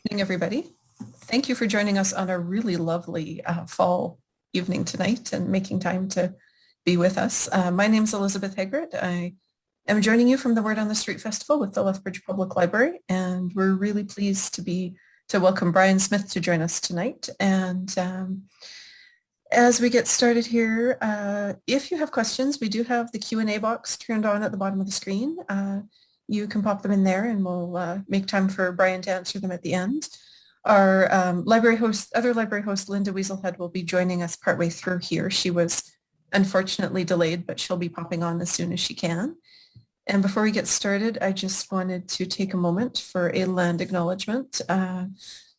Evening, everybody. Thank you for joining us on a really lovely fall evening tonight and making time to be with us. My name is Elizabeth Hegret. I am joining you from the Word on the Street Festival with the Lethbridge Public Library, and we're really pleased to welcome Bryan Smith to join us tonight. And as we get started here, if you have questions, we do have the Q&A box turned on at the bottom of the screen. You can pop them in there and we'll make time for Bryan to answer them at the end. Our other library host, Linda Weaselhead, will be joining us partway through here. She was unfortunately delayed, but she'll be popping on as soon as she can. And before we get started, I just wanted to take a moment for a land acknowledgement. The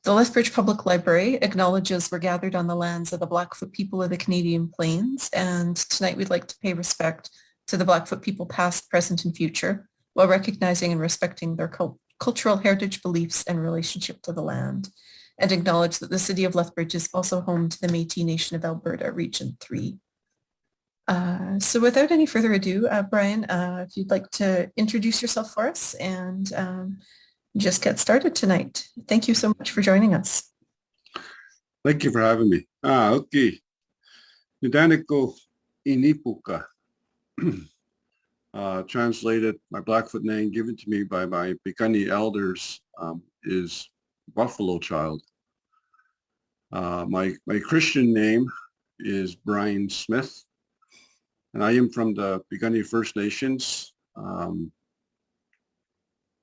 Lethbridge Public Library acknowledges we're gathered on the lands of the Blackfoot people of the Canadian Plains, and tonight we'd like to pay respect to the Blackfoot people past, present, and future, while recognizing and respecting their cultural heritage, beliefs, and relationship to the land, and acknowledge that the city of Lethbridge is also home to the Métis Nation of Alberta, Region 3. So without any further ado, Bryan, if you'd like to introduce yourself for us and just get started tonight. Thank you so much for joining us. Thank you for having me. Okay. Nidaniko Inipuka. Translated, my Blackfoot name given to me by my Piikani elders is Buffalo Child. My Christian name is Bryan Smith, and I am from the Piikani First Nations.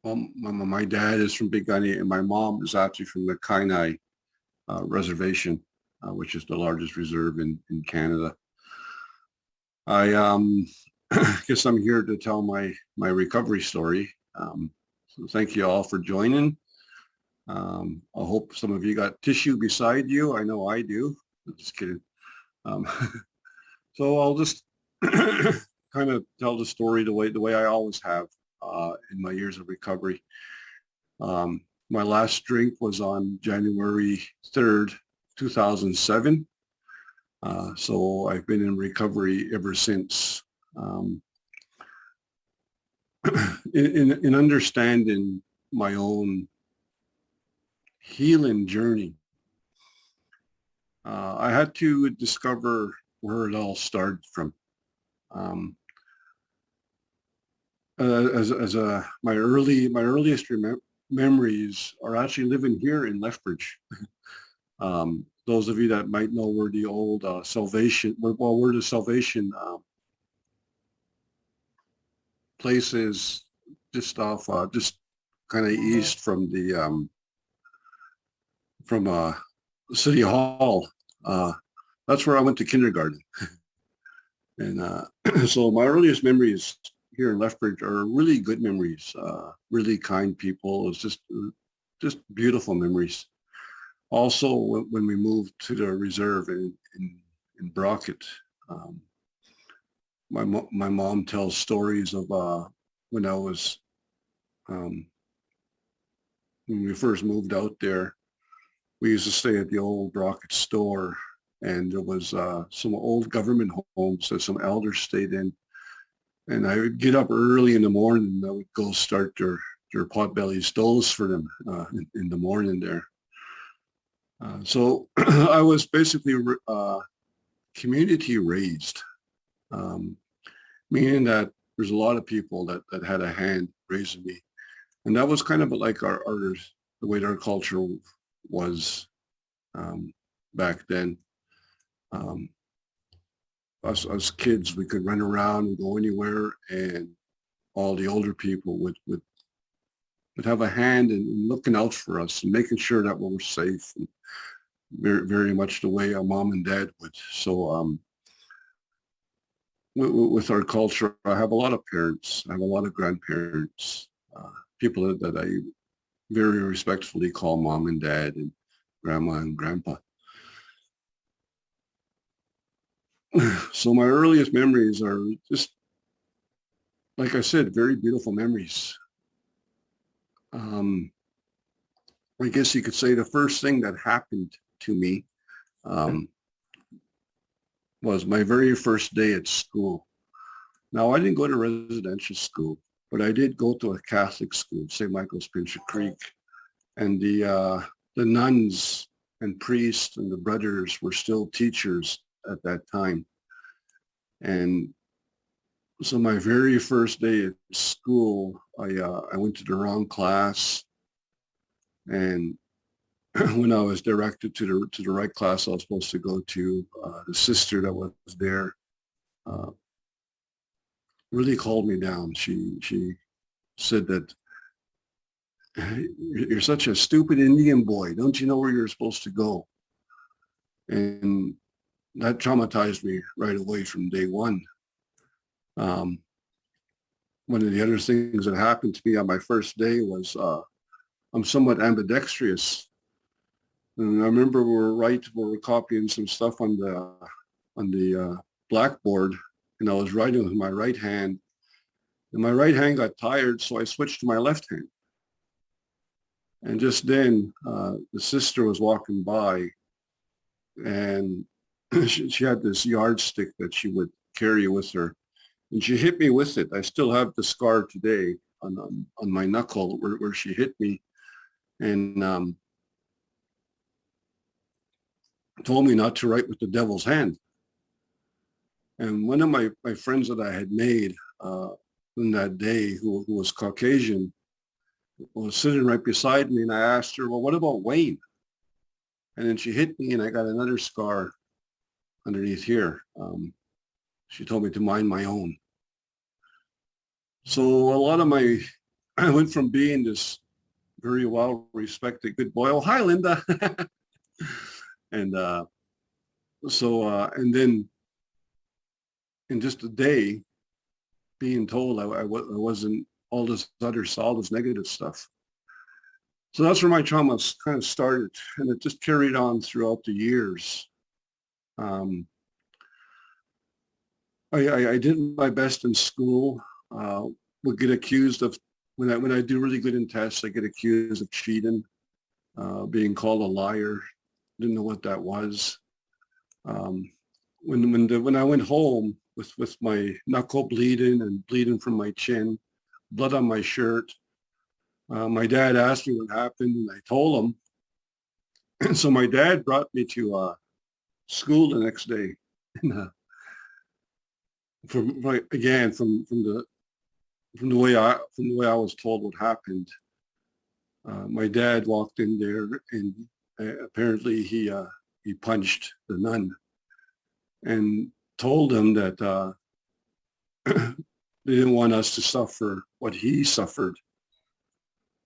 My dad is from Piikani, and my mom is actually from the Kainai Reservation, which is the largest reserve in Canada. I guess I'm here to tell my recovery story. So thank you all for joining. I hope some of you got tissue beside you. I know I do. I'm just kidding. So I'll just kind of tell the story the way I always have in my years of recovery. My last drink was on January 3rd, 2007. So I've been in recovery ever since. In understanding my own healing journey, I had to discover where it all started from. My earliest memories are actually living here in Lethbridge. Those of you that might know where the old Salvation, where the Salvation place is, just off, just kind of east from the City Hall. That's where I went to kindergarten. And so my earliest memories here in Lethbridge are really good memories, really kind people. It's just beautiful memories. Also, when we moved to the reserve in Brockett, my mom tells stories of when I was, when we first moved out there. We used to stay at the old Brockett store, and there was some old government homes that some elders stayed in. And I would get up early in the morning and I would go start their potbelly stoves for them in the morning there. So I was basically community raised, meaning that there's a lot of people that had a hand raising me. And that was kind of like the way our culture was back then. Us kids, we could run around and go anywhere, and all the older people would have a hand in looking out for us and making sure that we were safe, and very, very much the way our mom and dad would. So with our culture, I have a lot of parents, I have a lot of grandparents, people that I very respectfully call mom and dad and grandma and grandpa. So my earliest memories are just, like I said, very beautiful memories. I guess you could say the first thing that happened to me was my very first day at school. Now, I didn't go to residential school, but I did go to a Catholic school, St. Michael's Pincher Creek. and the nuns and priests and the brothers were still teachers at that time. And so my very first day at school, I went to the wrong class, and when I was directed to the right class I was supposed to go to, the sister that was there uh, really called me down. She said that, "You're such a stupid Indian boy. Don't you know where you're supposed to go?" And that traumatized me right away from day one. Um, One of the other things that happened to me on my first day was I'm somewhat ambidextrous. And I remember we were copying some stuff on the blackboard, and I was writing with my right hand. And my right hand got tired, so I switched to my left hand. And just then, the sister was walking by, and she had this yardstick that she would carry with her, and she hit me with it. I still have the scar today on my knuckle where she hit me, and told me not to write with the devil's hand. And one of my friends that I had made in that day, who was Caucasian, was sitting right beside me, and I asked her, "Well, what about Wayne?" And then she hit me, and I got another scar underneath here. She told me to mind my own. So a lot of I went from being this very well-respected good boy. Oh, hi, Linda. And and then in just a day, being told I wasn't all this all this negative stuff. So that's where my trauma kind of started, and it just carried on throughout the years. Um, I did my best in school. Would get accused of when I do really good in tests, I get accused of cheating, being called a liar. Didn't know what that was. When I went home with my knuckle bleeding and bleeding from my chin, blood on my shirt, my dad asked me what happened, and I told him. And so my dad brought me to school the next day. And, again from the way I was told what happened, my dad walked in there, and apparently he punched the nun and told him that they didn't want us to suffer what he suffered,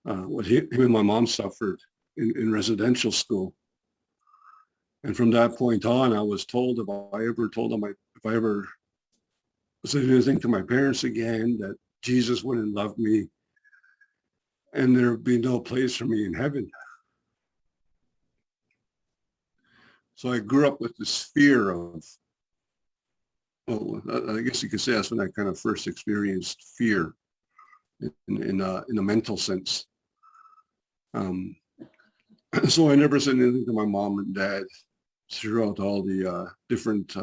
what him and my mom suffered in residential school. And from that point on, I was told if I ever said anything to my parents again, that Jesus wouldn't love me and there would be no place for me in heaven. So I grew up with this fear of, well, I guess you could say that's when I kind of first experienced fear in a mental sense. So I never said anything to my mom and dad throughout all the different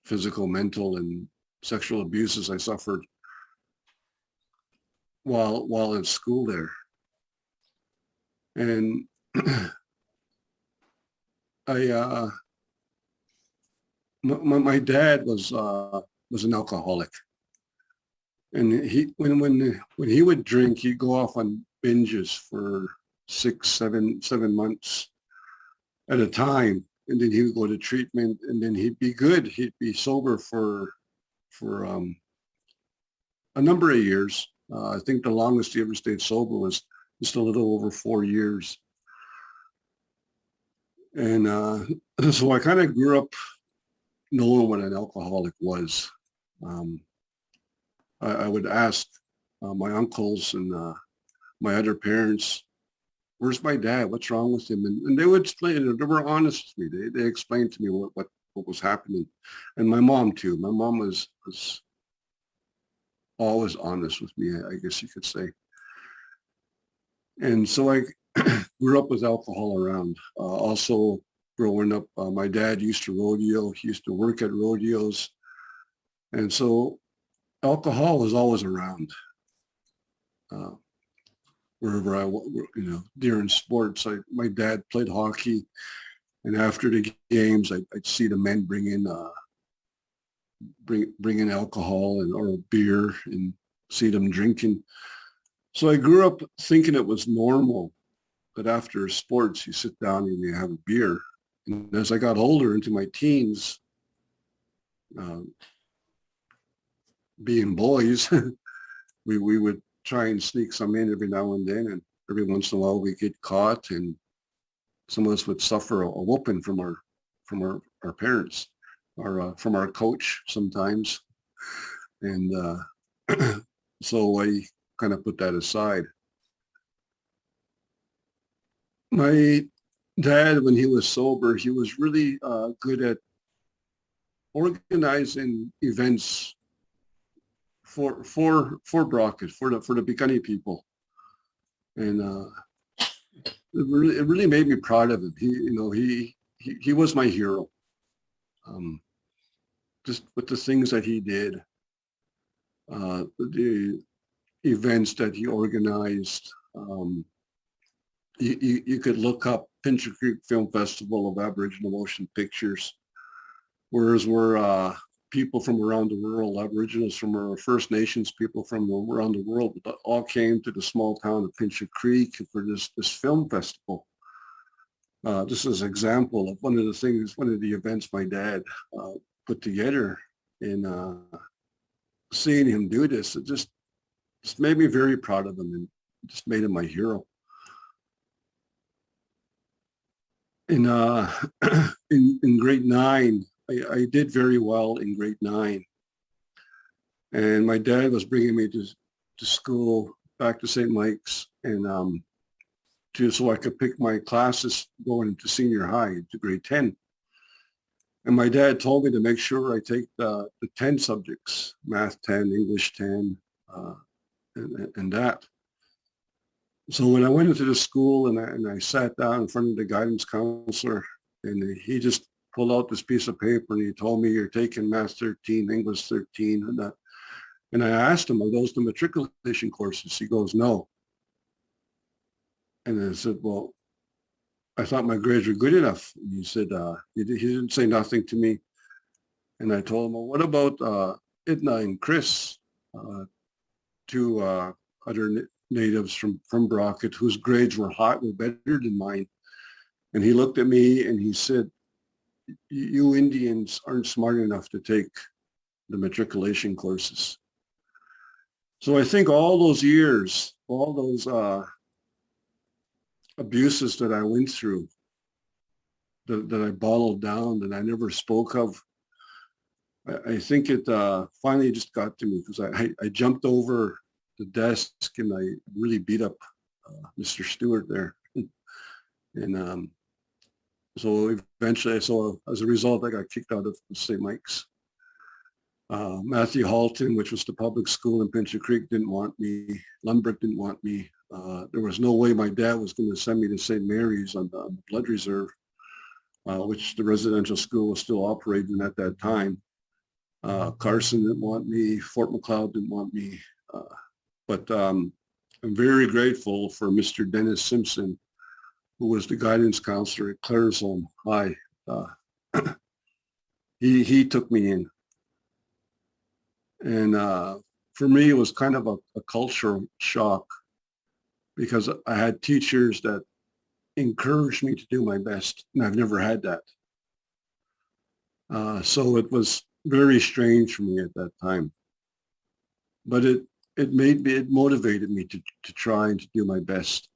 physical, mental, and sexual abuses I suffered while in school there. And I my dad was an alcoholic, and when he would drink, he'd go off on binges for 7 months at a time, and then he would go to treatment, and then he'd be good. He'd be sober for a number of years. I think the longest he ever stayed sober was just a little over 4 years. And so I kind of grew up knowing what an alcoholic was. I would ask my uncles and my other parents, "Where's my dad? What's wrong with him?" And they would explain it. They were honest with me. They explained to me what was happening. And my mom too. My mom was always honest with me, I guess you could say. And so I grew up with alcohol around. Also growing up, my dad used to rodeo. He used to work at rodeos. And so alcohol was always around. Uh, wherever during sports. My dad played hockey, and after the games, I'd see the men bring in alcohol or beer and see them drinking. So I grew up thinking it was normal that after sports, you sit down and you have a beer. And as I got older into my teens, uh, being boys, we would try and sneak some in every now and then. And every once in a while we get caught, and some of us would suffer a whooping from our parents or from our coach sometimes. And so I kind of put that aside. My dad, when he was sober, he was really good at organizing events for Brockett, for the Picanni people, and it really made me proud of him. He was my hero. Um, just with the things that he did, the events that he organized. You could look up Pincher Creek Film Festival of Aboriginal Motion Pictures, whereas we're people from around the world, Aboriginals from our First Nations people from around the world, all came to the small town of Pincher Creek for this film festival. This is an example of one of the events my dad put together, and seeing him do this, it just made me very proud of him and just made him my hero. In in grade 9, I did very well in grade 9, and my dad was bringing me to school back to St. Mike's, and so I could pick my classes going into senior high to grade 10. And my dad told me to make sure I take the 10 subjects, math 10, English 10, and that. So when I went into the school and I sat down in front of the guidance counselor, and he just pulled out this piece of paper and he told me, "You're taking math 13, English 13, and that." And I asked him, "Are those the matriculation courses?" He goes, "No." And I said, "Well, I thought my grades were good enough." And he said, he didn't say nothing to me. And I told him, "Well, what about Idna and Chris, two other natives from Brockett whose grades were better than mine?" And he looked at me and he said, "You Indians aren't smart enough to take the matriculation courses." So I think all those years, all those abuses that I went through, that I bottled down, that I never spoke of, I think it finally just got to me, because I jumped over the desk and I really beat up Mr. Stewart there. And so eventually, as a result, I got kicked out of St. Mike's. Matthew Halton, which was the public school in Pincher Creek, didn't want me. Lundbrook didn't want me. There was no way my dad was going to send me to St. Mary's on the Blood Reserve, which the residential school was still operating at that time. Carson didn't want me. Fort McLeod didn't want me. But I'm very grateful for Mr. Dennis Simpson, who was the guidance counselor at Claresholm High. He took me in. And for me, it was kind of a cultural shock, because I had teachers that encouraged me to do my best, and I've never had that. So it was very strange for me at that time. But it motivated me to try and to do my best.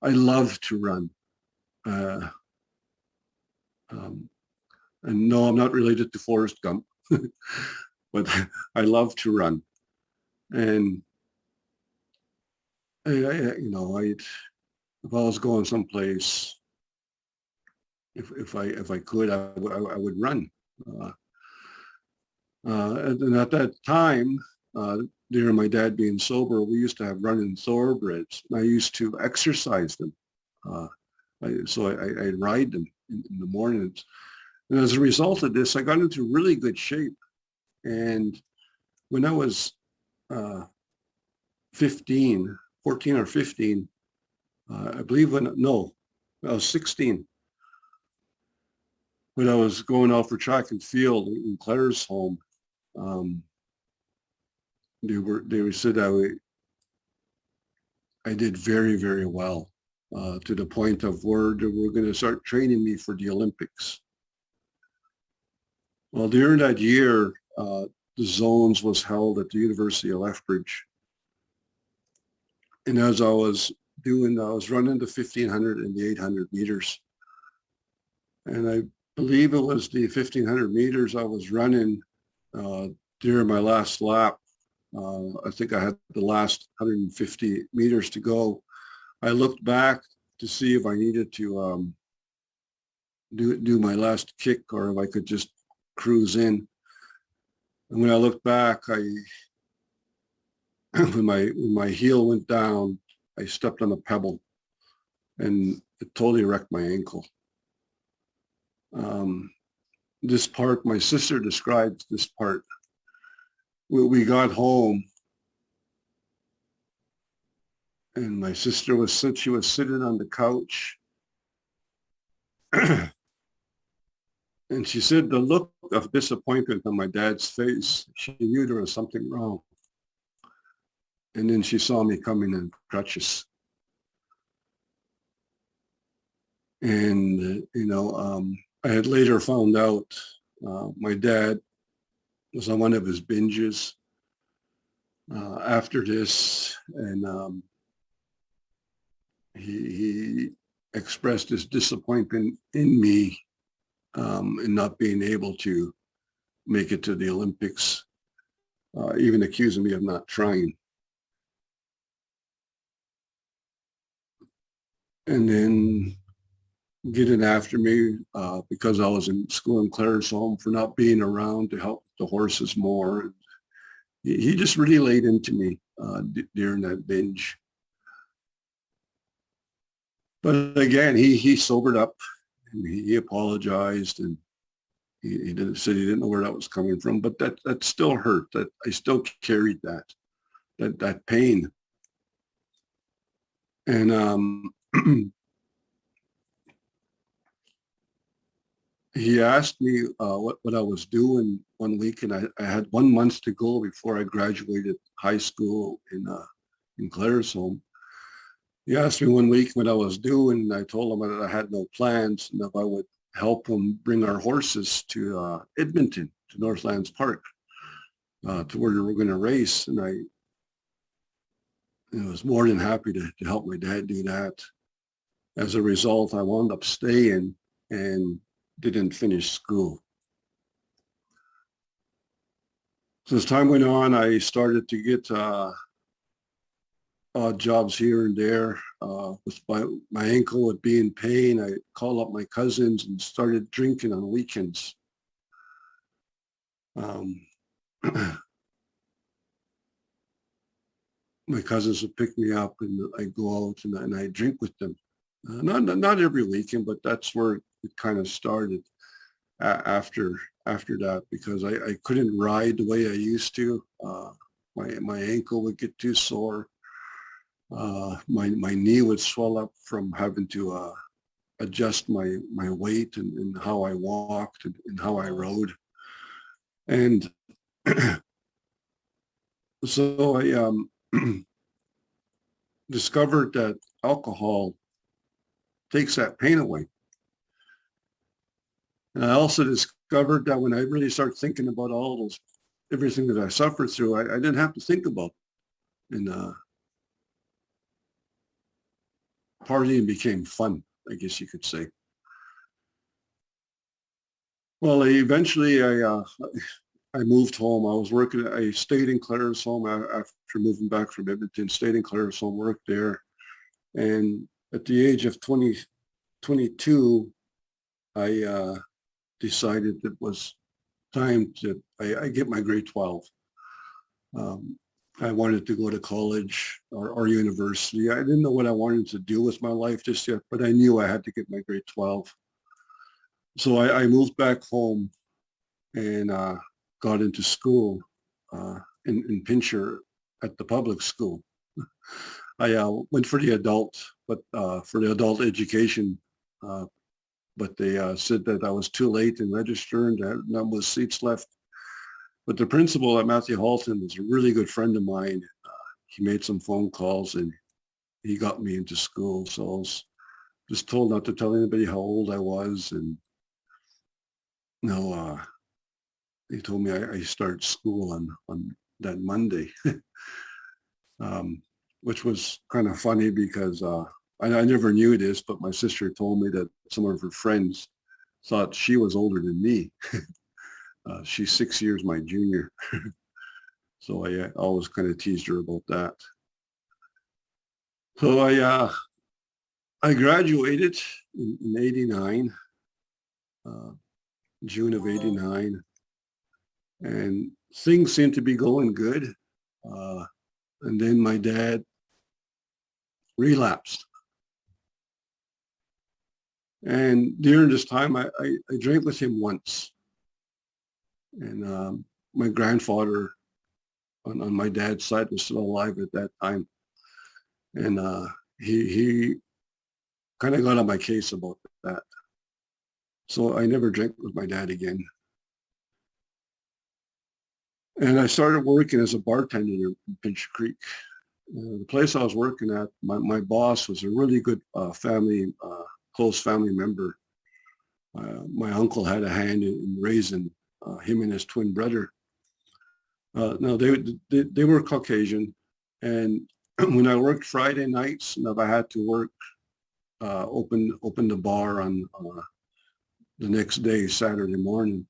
I love to run. And no, I'm not related to Forrest Gump, but I love to run. And if I was going someplace, if I could, I would run. And at that time, during my dad being sober, we used to have running thoroughbreds. I used to exercise them. I'd ride them in the mornings. And as a result of this, I got into really good shape. And when I was 15, 14 or 15. I believe no, I was 16 when I was going out for track and field in Claire's home. They said I did very, very well, to the point of where they were going to start training me for the Olympics. Well, during that year, the zones was held at the University of Lethbridge. And as I was running the 1500 and the 800 meters. And I believe it was the 1500 meters I was running during my last lap. I think I had the last 150 meters to go. I looked back to see if I needed to do my last kick or if I could just cruise in. And when I looked back, when my heel went down, I stepped on a pebble and it totally wrecked my ankle. This part, my sister described this part. We got home and my sister was sitting on the couch. And she said the look of disappointment on my dad's face, she knew there was something wrong. And then she saw me coming in crutches. And, I had later found out my dad was on one of his binges after this. And he expressed his disappointment in me in not being able to make it to the Olympics, even accusing me of not trying. And then getting after me because I was in school in Claire's home for not being around to help the horses more. He just really laid into me during that binge. But again, he sobered up and he apologized and he said he didn't know where that was coming from, but that still hurt. That I still carried that pain. And he asked me what I was doing one week, and I had 1 month to go before I graduated high school in Claire's home. He asked me one week what I was doing, and I told him that I had no plans, and if I would help him bring our horses to Edmonton, to Northlands Park, to where we were going to race. And I was more than happy to help my dad do that. As a result, I wound up staying and didn't finish school. So as time went on, I started to get odd jobs here and there. With my ankle would be in pain, I called up my cousins and started drinking on weekends. My cousins would pick me up and I'd go out and I'd drink with them. Not every weekend, but that's where it kind of started after that, because I couldn't ride the way I used to. My ankle would get too sore. My knee would swell up from having to adjust my weight and how I walked and how I rode. And so I discovered that alcohol takes that pain away. And I also discovered that when I really start thinking about everything that I suffered through, I didn't have to think about it. And partying became fun, I guess you could say. Well, eventually I moved home. I stayed in Claire's home after moving back from Edmonton, stayed in Claire's home, worked there. And at the age of 22, I decided it was time I get my grade 12. I wanted to go to college or university. I didn't know what I wanted to do with my life just yet, but I knew I had to get my grade 12. So I moved back home and got into school in Pincher at the public school. I went for the adult, but for the adult education, uh, but they said that I was too late in registering. There no more seats left. But the principal at Matthew Halton was a really good friend of mine. He made some phone calls and he got me into school. So I was just told not to tell anybody how old I was. And no, he told me I start school on that Monday, which was kind of funny because I never knew this, but my sister told me that some of her friends thought she was older than me. She's 6 years my junior. So I always kind of teased her about that. So I graduated in 89, uh, June of 89, and things seemed to be going good. Uh, and then my dad relapsed. And during this time, I drank with him once. And my grandfather on my dad's side was still alive at that time. And he kind of got on my case about that. So I never drank with my dad again. And I started working as a bartender in Pinch Creek. The place I was working at, my boss was a really good close family member. My uncle had a hand in raising him and his twin brother. No, they were Caucasian. And when I worked Friday nights, and if I had to work, open the bar on the next day, Saturday morning,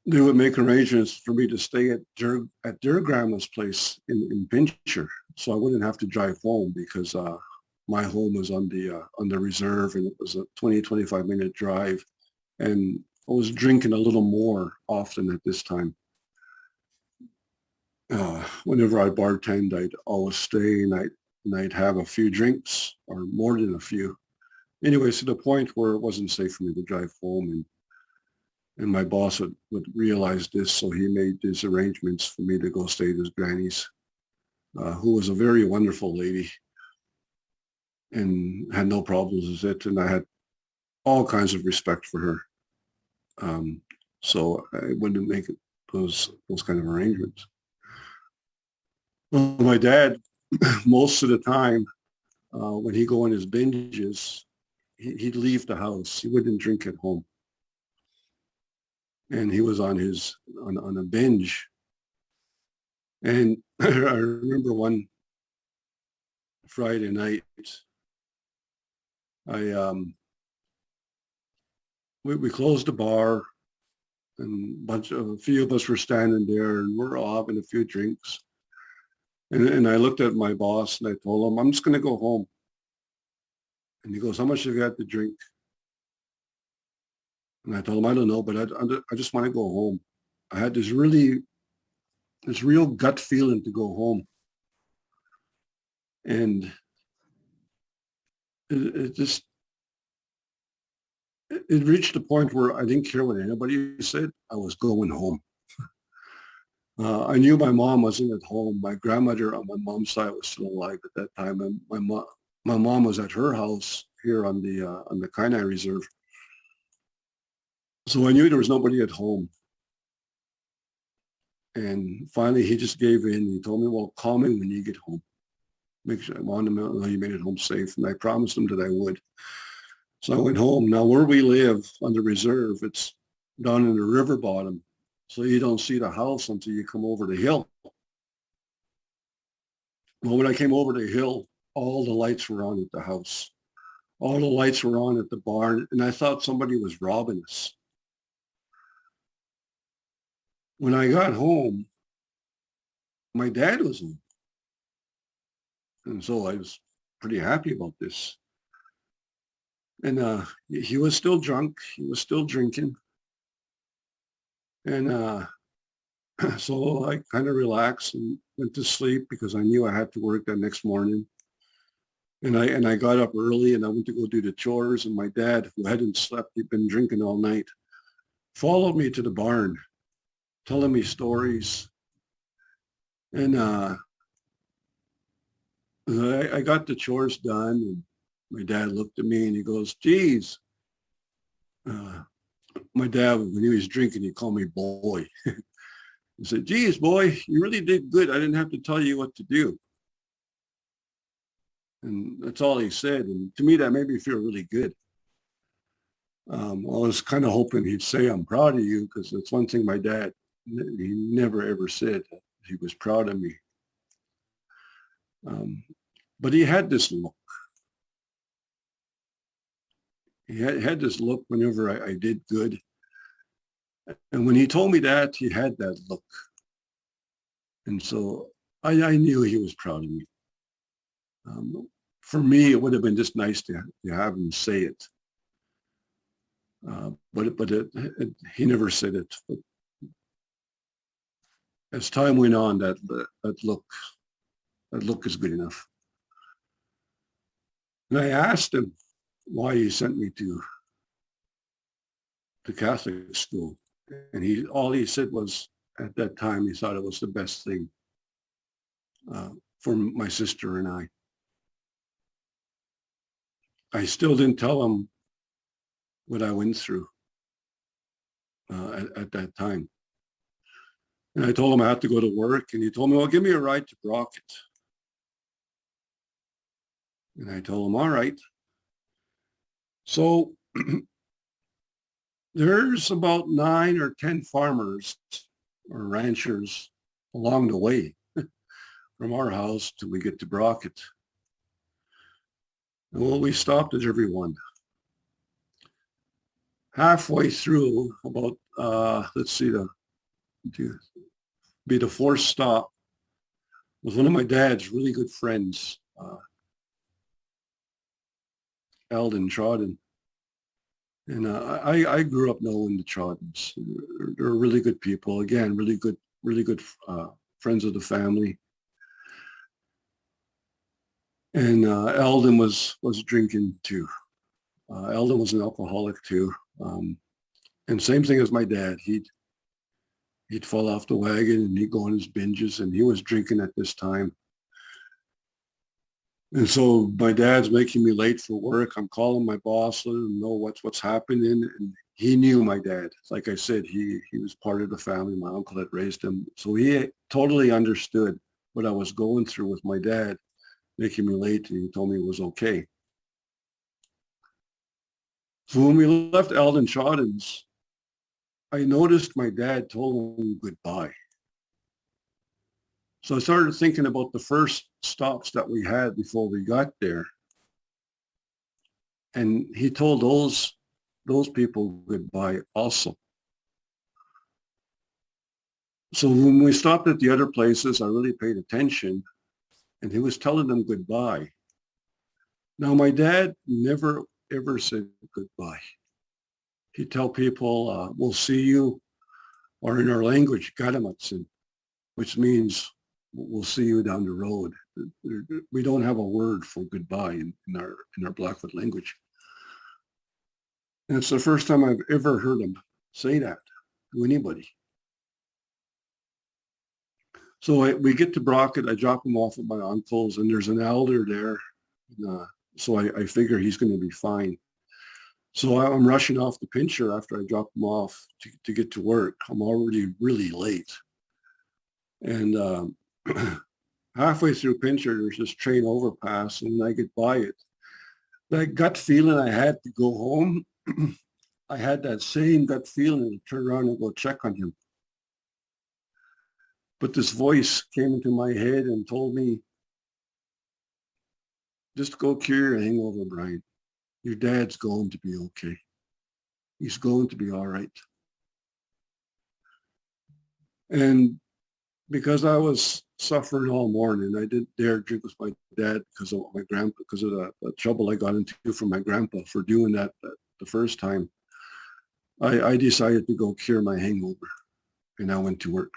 they would make arrangements for me to stay at their grandma's place in Pincher, so I wouldn't have to drive home because my home was on the reserve, and it was a 25-minute drive, and I was drinking a little more often at this time. Whenever I bartend, I'd always stay and I'd have a few drinks or more than a few. Anyways, to the point where it wasn't safe for me to drive home, and my boss would realize this, so he made these arrangements for me to go stay at his granny's, who was a very wonderful lady and had no problems with it, and I had all kinds of respect for her. So I wouldn't make those kind of arrangements. Well, my dad, most of the time, when he'd go on his binges, he'd leave the house. He wouldn't drink at home. And he was on a binge. And I remember one Friday night, I we closed the bar, and a few of us were standing there, and we're all having a few drinks. And I looked at my boss and I told him, I'm just going to go home. And he goes, how much have you had to drink? And I told him, I don't know, but I just want to go home. I had this real gut feeling to go home. And it reached a point where I didn't care what anybody said. I was going home. I knew my mom wasn't at home. My grandmother on my mom's side was still alive at that time, and my mom was at her house here on the Kainai Reserve. So I knew there was nobody at home. And finally, he just gave in. He told me, "Well, call me when you get home. Make sure I want to know you made it home safe." And I promised him that I would. So I went home. Now, where we live on the reserve, it's down in the river bottom. So you don't see the house until you come over the hill. Well, when I came over the hill, all the lights were on at the house. All the lights were on at the barn, and I thought somebody was robbing us. When I got home, my dad was home. And so I was pretty happy about this. And he was still drunk. He was still drinking. And so I kind of relaxed and went to sleep because I knew I had to work that next morning. And I got up early and I went to go do the chores. And my dad, who hadn't slept, he'd been drinking all night, followed me to the barn, telling me stories. And I got the chores done, and my dad looked at me and he goes, geez, uh, my dad, when he was drinking, he called me boy. He said, geez, boy, you really did good. I didn't have to tell you what to do. And that's all he said. And to me, that made me feel really good. I was kind of hoping he'd say, I'm proud of you, because that's one thing my dad, he never ever said. He was proud of me. Um, but he had this look. He had this look whenever I did good. And when he told me that, he had that look. And so I knew he was proud of me. For me, it would have been just nice to have him say it. But he never said it. But as time went on, that look is good enough. And I asked him why he sent me to Catholic school. And all he said was, at that time, he thought it was the best thing for my sister and I. I still didn't tell him what I went through at that time. And I told him I had to go to work, and he told me, well, give me a ride to Brockett. And I told him, all right. So there's about 9 or 10 farmers or ranchers along the way from our house till we get to Brockett. And well, we stopped at every one. Halfway through, about, let's see, to be the fourth stop, was one of my dad's really good friends, Eldon Trodden. And I grew up knowing the Troddens. They're really good people. Again, really good friends of the family. And Eldon was drinking too. Eldon was an alcoholic too. And same thing as my dad. He'd fall off the wagon and he'd go on his binges, and he was drinking at this time. And so my dad's making me late for work. I'm calling my boss, letting him know what's happening. And he knew my dad. Like I said, he was part of the family. My uncle had raised him. So he totally understood what I was going through with my dad making me late, and he told me it was okay. So when we left Eldon Trodden's, I noticed my dad told him goodbye. So I started thinking about the first stops that we had before we got there. And he told those people goodbye also. So when we stopped at the other places, I really paid attention, and he was telling them goodbye. Now, my dad never, ever said goodbye. He'd tell people, we'll see you, or in our language, gadamatsin, which means we'll see you down the road. We don't have a word for goodbye in our Blackfoot language. And it's the first time I've ever heard him say that to anybody. So we get to Brockett. I drop him off at my uncle's, and there's an elder there. So I figure he's going to be fine. So I'm rushing off the pincher after I drop him off to get to work. I'm already really late. And halfway through pincher, there's this train overpass, and when I get by it, that gut feeling I had to go home, I had that same gut feeling to turn around and go check on him. But this voice came into my head and told me, just go cure your hangover, Bryan. Your dad's going to be okay. He's going to be all right. And because I was suffering all morning, I didn't dare drink with my dad because of my grandpa, because of the trouble I got into from my grandpa for doing that the first time. I decided to go cure my hangover, and I went to work.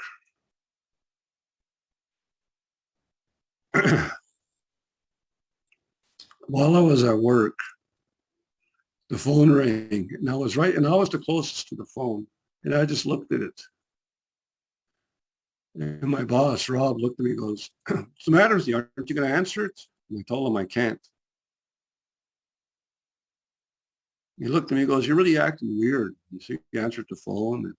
While I was at work, the phone rang, and I was the closest to the phone, and I just looked at it. And my boss, Rob, looked at me and goes, what's the matter with you? Aren't you going to answer it? And I told him I can't. He looked at me and goes, "You're really acting weird." You see, he answered the phone. And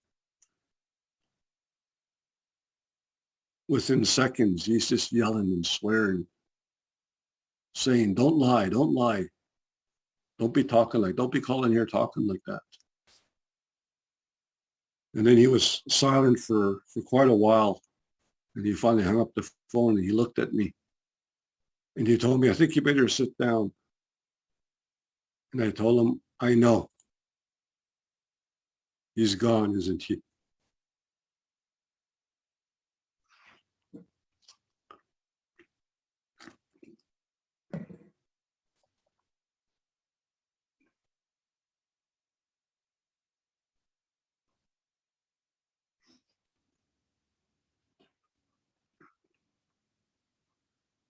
within seconds, he's just yelling and swearing, saying, "Don't lie, don't lie. Don't be don't be calling here talking like that." And then he was silent for quite a while. And he finally hung up the phone and he looked at me and he told me, "I think you better sit down." And I told him, "I know. He's gone, isn't he?"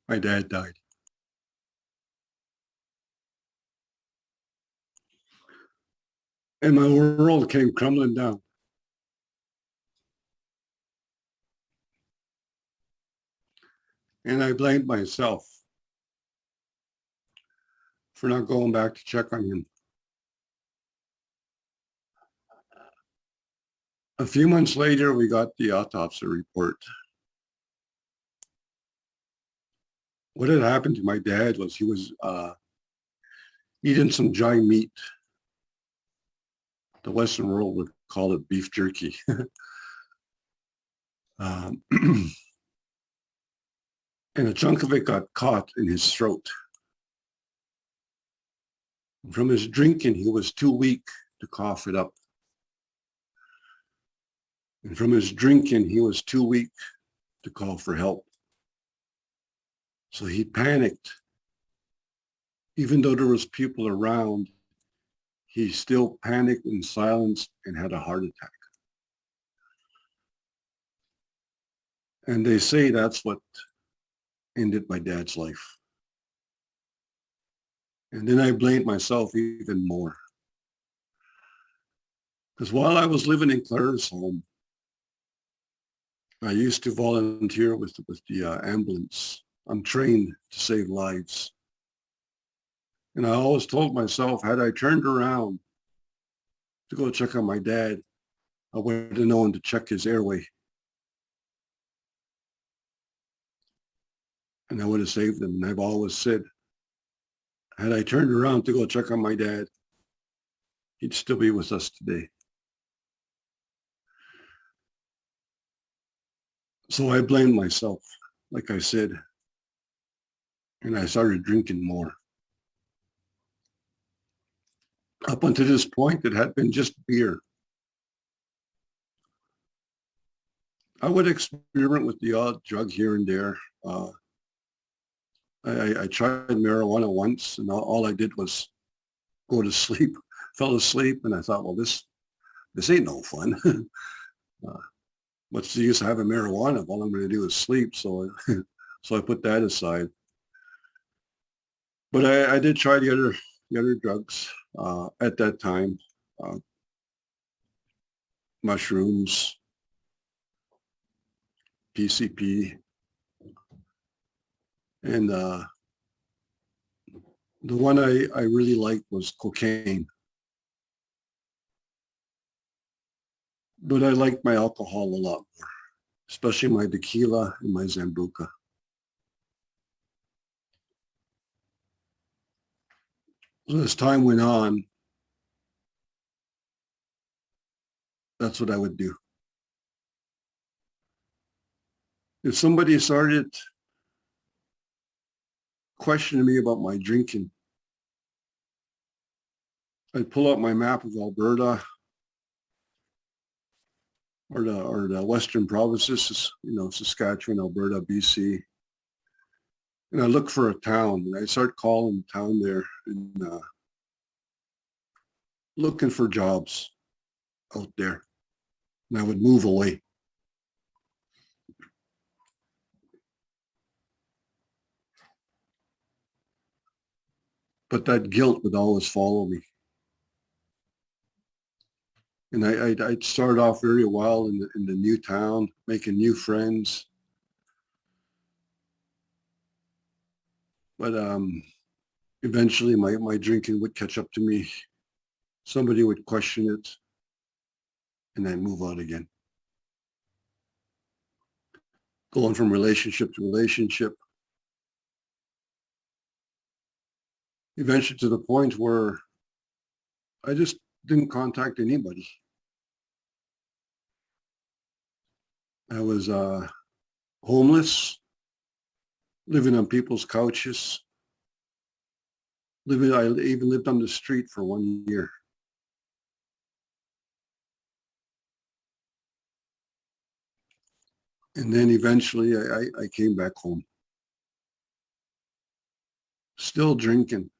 My dad died. And my world came crumbling down. And I blamed myself for not going back to check on him. A few months later, we got the autopsy report. What had happened to my dad was he was eating some dry meat. The Western world would call it beef jerky. um, and a chunk of it got caught in his throat. From his drinking, he was too weak to cough it up. And from his drinking, he was too weak to call for help. So he panicked. Even though there was people around, he still panicked in silence and had a heart attack. And they say that's what ended my dad's life. And then I blamed myself even more. Because while I was living in Clara's home, I used to volunteer with the ambulance. I'm trained to save lives. And I always told myself, had I turned around to go check on my dad, I would have known to check his airway. And I would have saved him. And I've always said, had I turned around to go check on my dad, he'd still be with us today. So I blamed myself, like I said, and I started drinking more. Up until this point, it had been just beer. I would experiment with the odd drug here and there. I tried marijuana once, and all I did was go to sleep, fell asleep, and I thought, well, this ain't no fun. What's the use of having marijuana if all I'm going to do is sleep? So, so I put that aside. But I did try the other drugs at that time, mushrooms, PCP, and the one I really liked was cocaine. But I liked my alcohol a lot more, especially my tequila and my Zambuca. So as time went on, that's what I would do. If somebody started questioning me about my drinking, I'd pull out my map of Alberta or the Western provinces, Saskatchewan, Alberta, BC, and I look for a town, and I start calling the town there and looking for jobs out there, and I would move away. But that guilt would always follow me. And I'd start off very well in the new town, making new friends. But eventually my drinking would catch up to me. Somebody would question it and then move on again. Going from relationship to relationship, eventually to the point where I just didn't contact anybody. I was homeless, living on people's couches, I even lived on the street for 1 year. And then eventually I came back home, still drinking.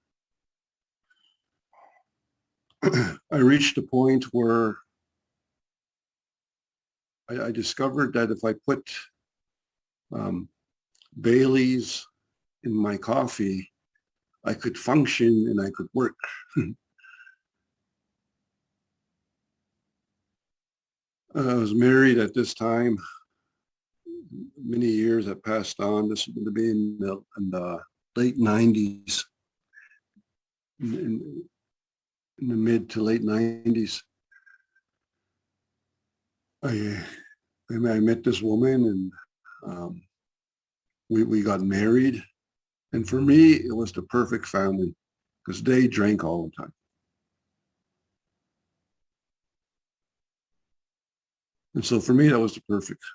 I reached a point where I discovered that if I put um, Bailey's in my coffee, I could function and I could work. I was married at this time. Many years have passed on. This would be in the late 90s, in the mid to late 90s. I, I met this woman and um, we got married. And for me, it was the perfect family because they drank all the time. And so for me, that was it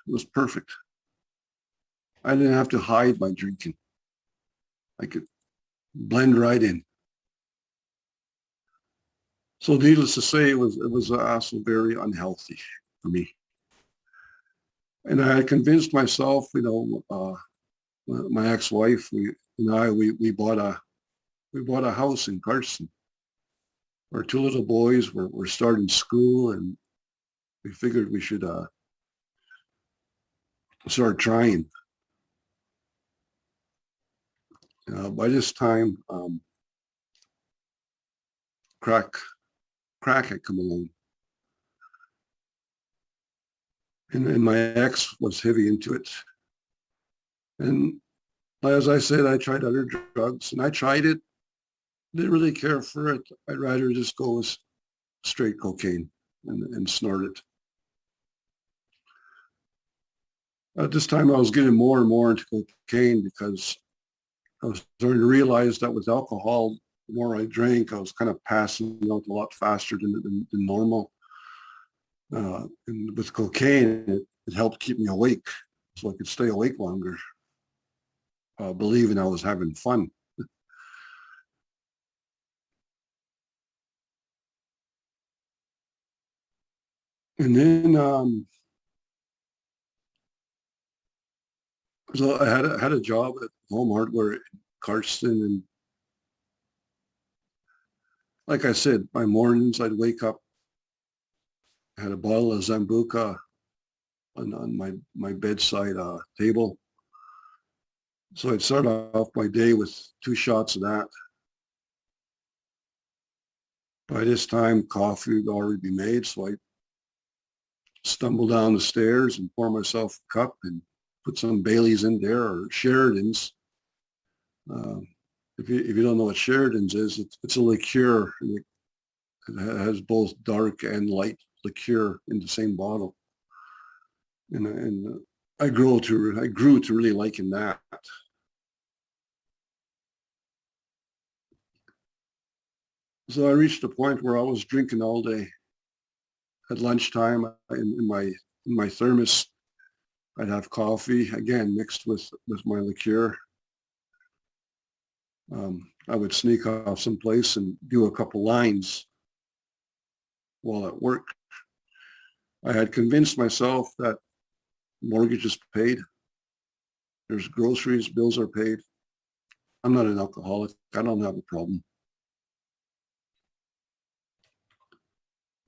was perfect. I didn't have to hide my drinking. I could blend right in. So needless to say, it was also very unhealthy for me. And I had convinced myself, my ex-wife, we we bought a house in Carson. Our two little boys were starting school, and we figured we should start trying. By this time, crack crack had come along, and my ex was heavy into it. And as I said, I tried other drugs, and I tried it. Didn't really care for it. I'd rather just go with straight cocaine and snort it. At this time, I was getting more and more into cocaine because I was starting to realize that with alcohol, the more I drank, I was kind of passing out a lot faster than normal. And with cocaine, it helped keep me awake so I could stay awake longer, believing I was having fun. And then, so had a job at home hardware in Carson. And like I said, my mornings, I'd wake up, I had a bottle of Zambuca on my bedside table. So I'd start off my day with 2 shots of that. By this time, coffee would already be made, so I stumble down the stairs and pour myself a cup and put some Bailey's in there or Sheridan's. Uh, if you don't know what Sheridan's is, it's a liqueur. It has both dark and light liqueur in the same bottle, and I grew to really liking that. So I reached a point where I was drinking all day. At lunchtime, in my thermos, I'd have coffee again mixed with my liqueur. I would sneak off someplace and do a couple lines while at work. I had convinced myself that mortgage is paid. There's groceries, bills are paid. I'm not an alcoholic. I don't have a problem.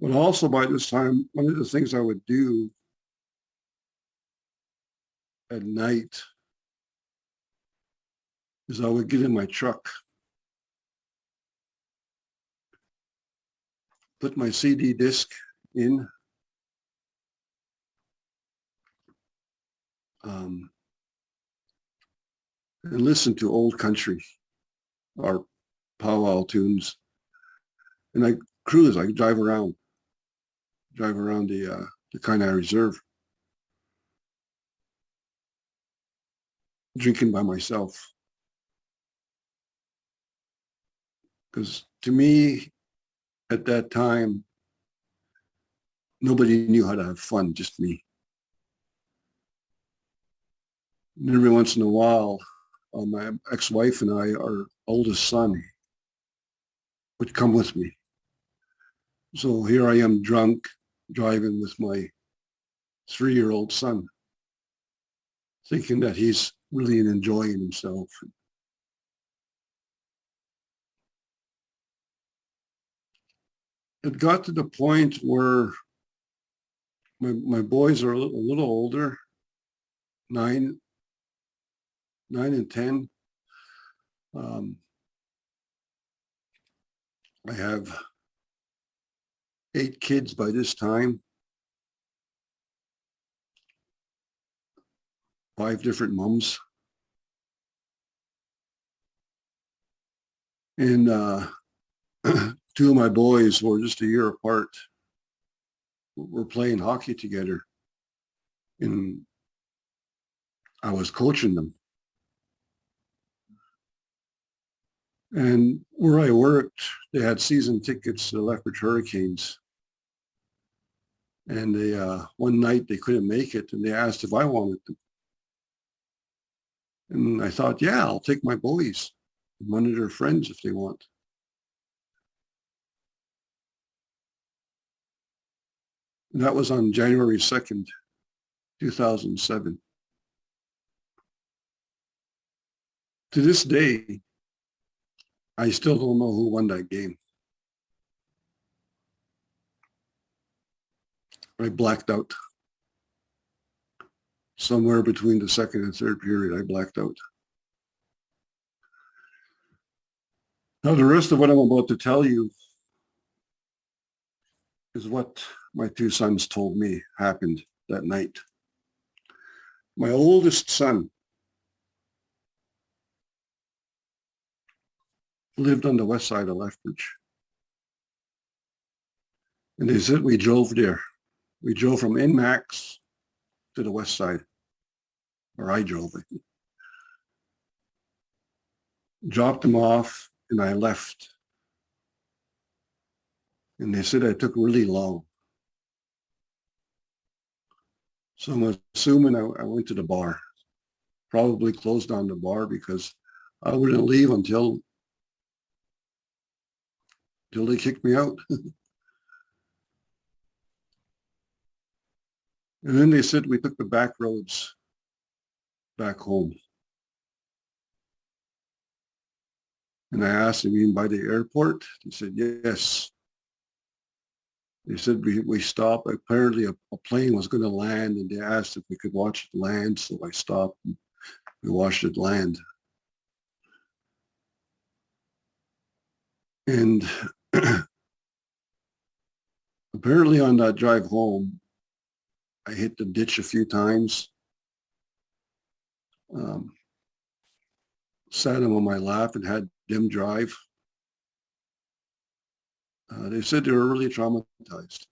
But also by this time, one of the things I would do at night is I would get in my truck, put my CD disc in, um, and listen to old country. our powwow tunes. And I cruise, I drive around the Kainai Reserve, drinking by myself. Because to me, at that time, nobody knew how to have fun, just me. And every once in a while, my ex-wife and I, our oldest son, would come with me. So here I am drunk, driving with my 3-year-old son, thinking that he's really enjoying himself. It got to the point where my boys are a little older, 9, 9 and 10. I have 8 kids by this time, 5 different moms. And 2 of my boys were just a year apart. We're playing hockey together. And I was coaching them. And where I worked, they had season tickets to the Lethbridge Hurricanes. And they one night they couldn't make it, and they asked if I wanted them. And I thought, yeah, I'll take my boys, one of their friends if they want. And that was on January 2nd, 2007. To this day, I still don't know who won that game. I blacked out. Somewhere between the second and third period, I blacked out. Now, the rest of what I'm about to tell you is what my 2 sons told me happened that night. My oldest son lived on the west side of Lethbridge. And they said we drove there. We drove from Inmax to the west side, or I drove it. Dropped them off, and I left. And they said I took really long. So I'm assuming I went to the bar. Probably closed down the bar because I wouldn't leave until they kicked me out. And then they said we took the back roads back home. And I asked them, you mean by the airport? They said, yes. They said we stopped. Apparently a plane was going to land, and they asked if we could watch it land. So I stopped and we watched it land. And apparently on that drive home, I hit the ditch a few times. Sat them on my lap and had them drive. They said they were really traumatized.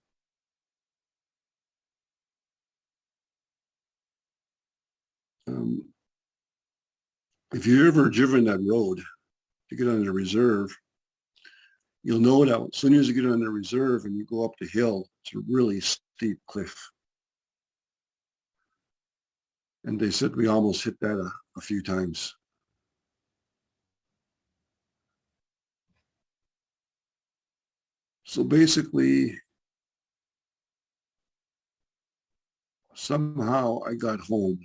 If you've ever driven that road to get on the reserve, you'll know that as soon as you get on the reserve and you go up the hill, it's a really steep cliff. And they said we almost hit that a few times. So basically, somehow I got home.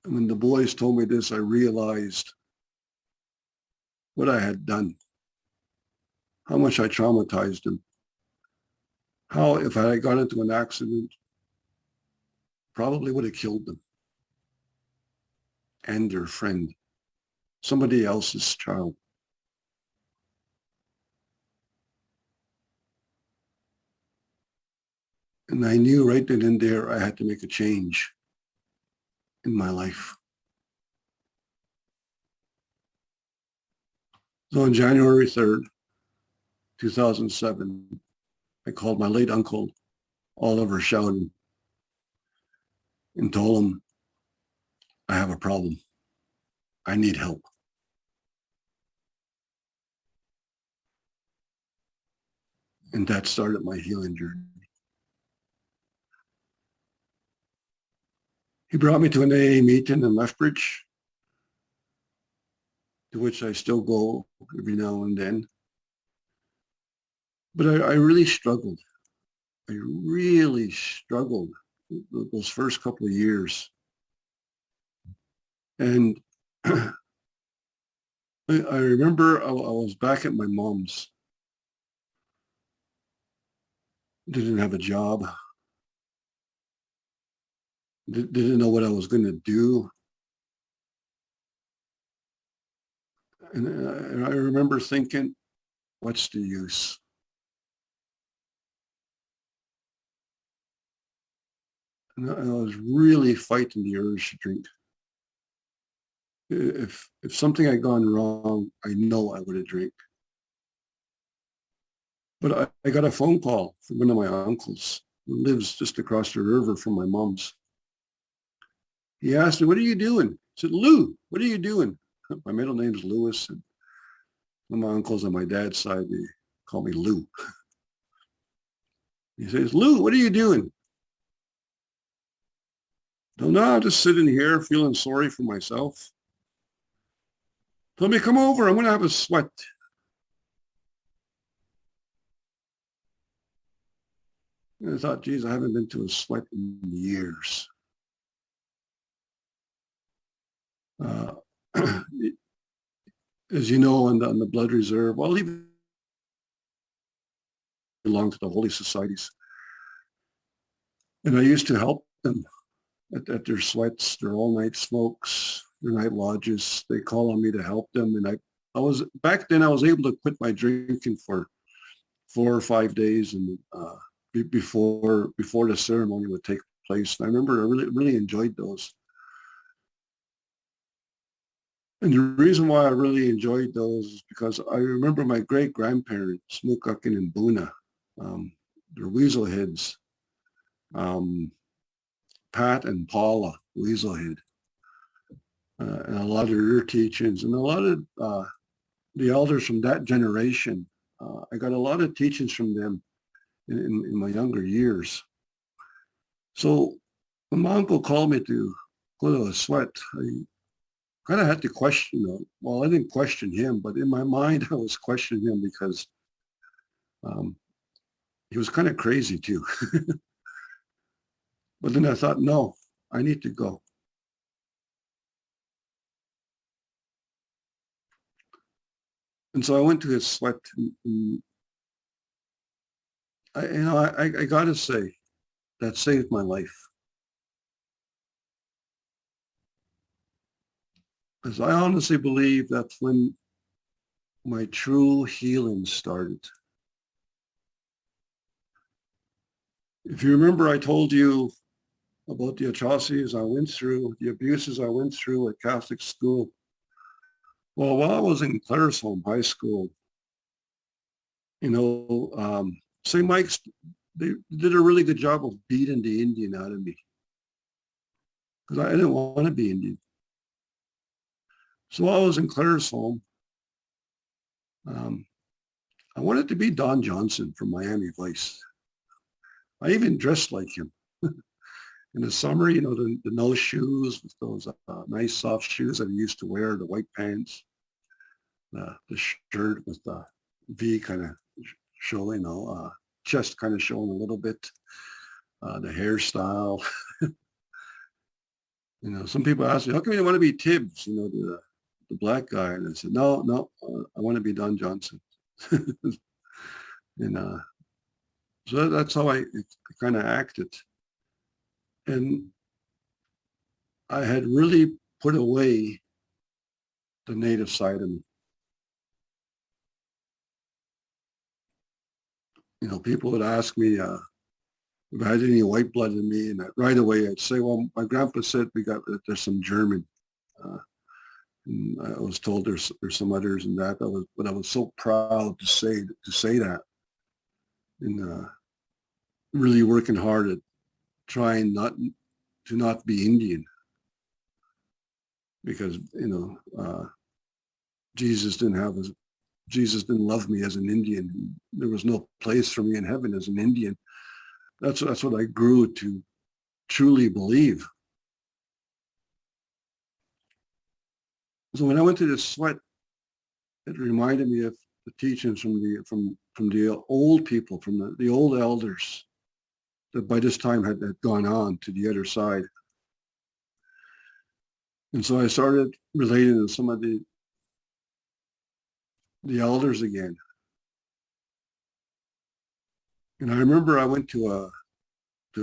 And when the boys told me this, I realized what I had done, how much I traumatized them, how if I had got into an accident, probably would have killed them and their friend, somebody else's child. And I knew right then and there I had to make a change in my life. So on January 3rd, 2007, I called my late uncle, Oliver Shouting, and told him, I have a problem. I need help. And that started my healing journey. He brought me to an AA meeting in Lethbridge, to which I still go every now and then. But I really struggled. I really struggled those first couple of years. And I remember I was back at my mom's. Didn't have a job. Didn't know what I was going to do. And I remember thinking, what's the use? And I was really fighting the urge to drink. If something had gone wrong, I know I would have drank. But I got a phone call from one of my uncles who lives just across the river from my mom's. He asked me, what are you doing? I said, Lou, what are you doing? My middle name's Lewis, and one of my uncles on my dad's side, they call me Lou. He says, Lou, what are you doing? No, I'm just sitting here feeling sorry for myself. Told me, come over, I'm going to have a sweat. And I thought, geez, I haven't been to a sweat in years. As you know, on the blood reserve, well, even belong to the Holy Societies. And I used to help them at their sweats, their all-night smokes, their night lodges. They call on me to help them. And I was, back then I was able to quit my drinking for 4 or 5 days and before the ceremony would take place. And I remember I really enjoyed those. And the reason why I really enjoyed those is because I remember my great-grandparents, Mukakin and Buna, they're weaselheads, Pat and Paula, weaselhead, and a lot of their teachings, and a lot of the elders from that generation. I got a lot of teachings from them in my younger years. So when my uncle called me to go to a sweat, I kind of had to question, well, I didn't question him, but in my mind, I was questioning him because he was kind of crazy too. But then I thought, no, I need to go. And so I went to his sweat. And I got to say, that saved my life. Because I honestly believe that's when my true healing started. If you remember, I told you about the atrocities I went through, the abuses I went through at Catholic school. Well, while I was in Claresholm High School, St. Mike's, they did a really good job of beating the Indian out of me because I didn't want to be Indian. So while I was in Claresholm, I wanted to be Don Johnson from Miami Vice. I even dressed like him. In the summer, the no shoes with those nice soft shoes that I used to wear, the white pants, the shirt with the V kind of showing, chest kind of showing a little bit, the hairstyle. Some people ask me, how come you want to be Tibbs, the black guy? And I said, no, I want to be Don Johnson. And so that's how I kind of acted. And I had really put away the native side of me. People would ask me if I had any white blood in me, and right away I'd say, well, my grandpa said there's some German. And I was told there's some others in that, but I was so proud to say that, and really working hard at trying not be Indian, because Jesus Jesus didn't love me as an Indian. There was no place for me in heaven as an Indian. That's what I grew to truly believe. So when I went to this sweat, it reminded me of the teachings from the old people, from the old elders that by this time had gone on to the other side. And so I started relating to some of the elders again. And I remember I went to a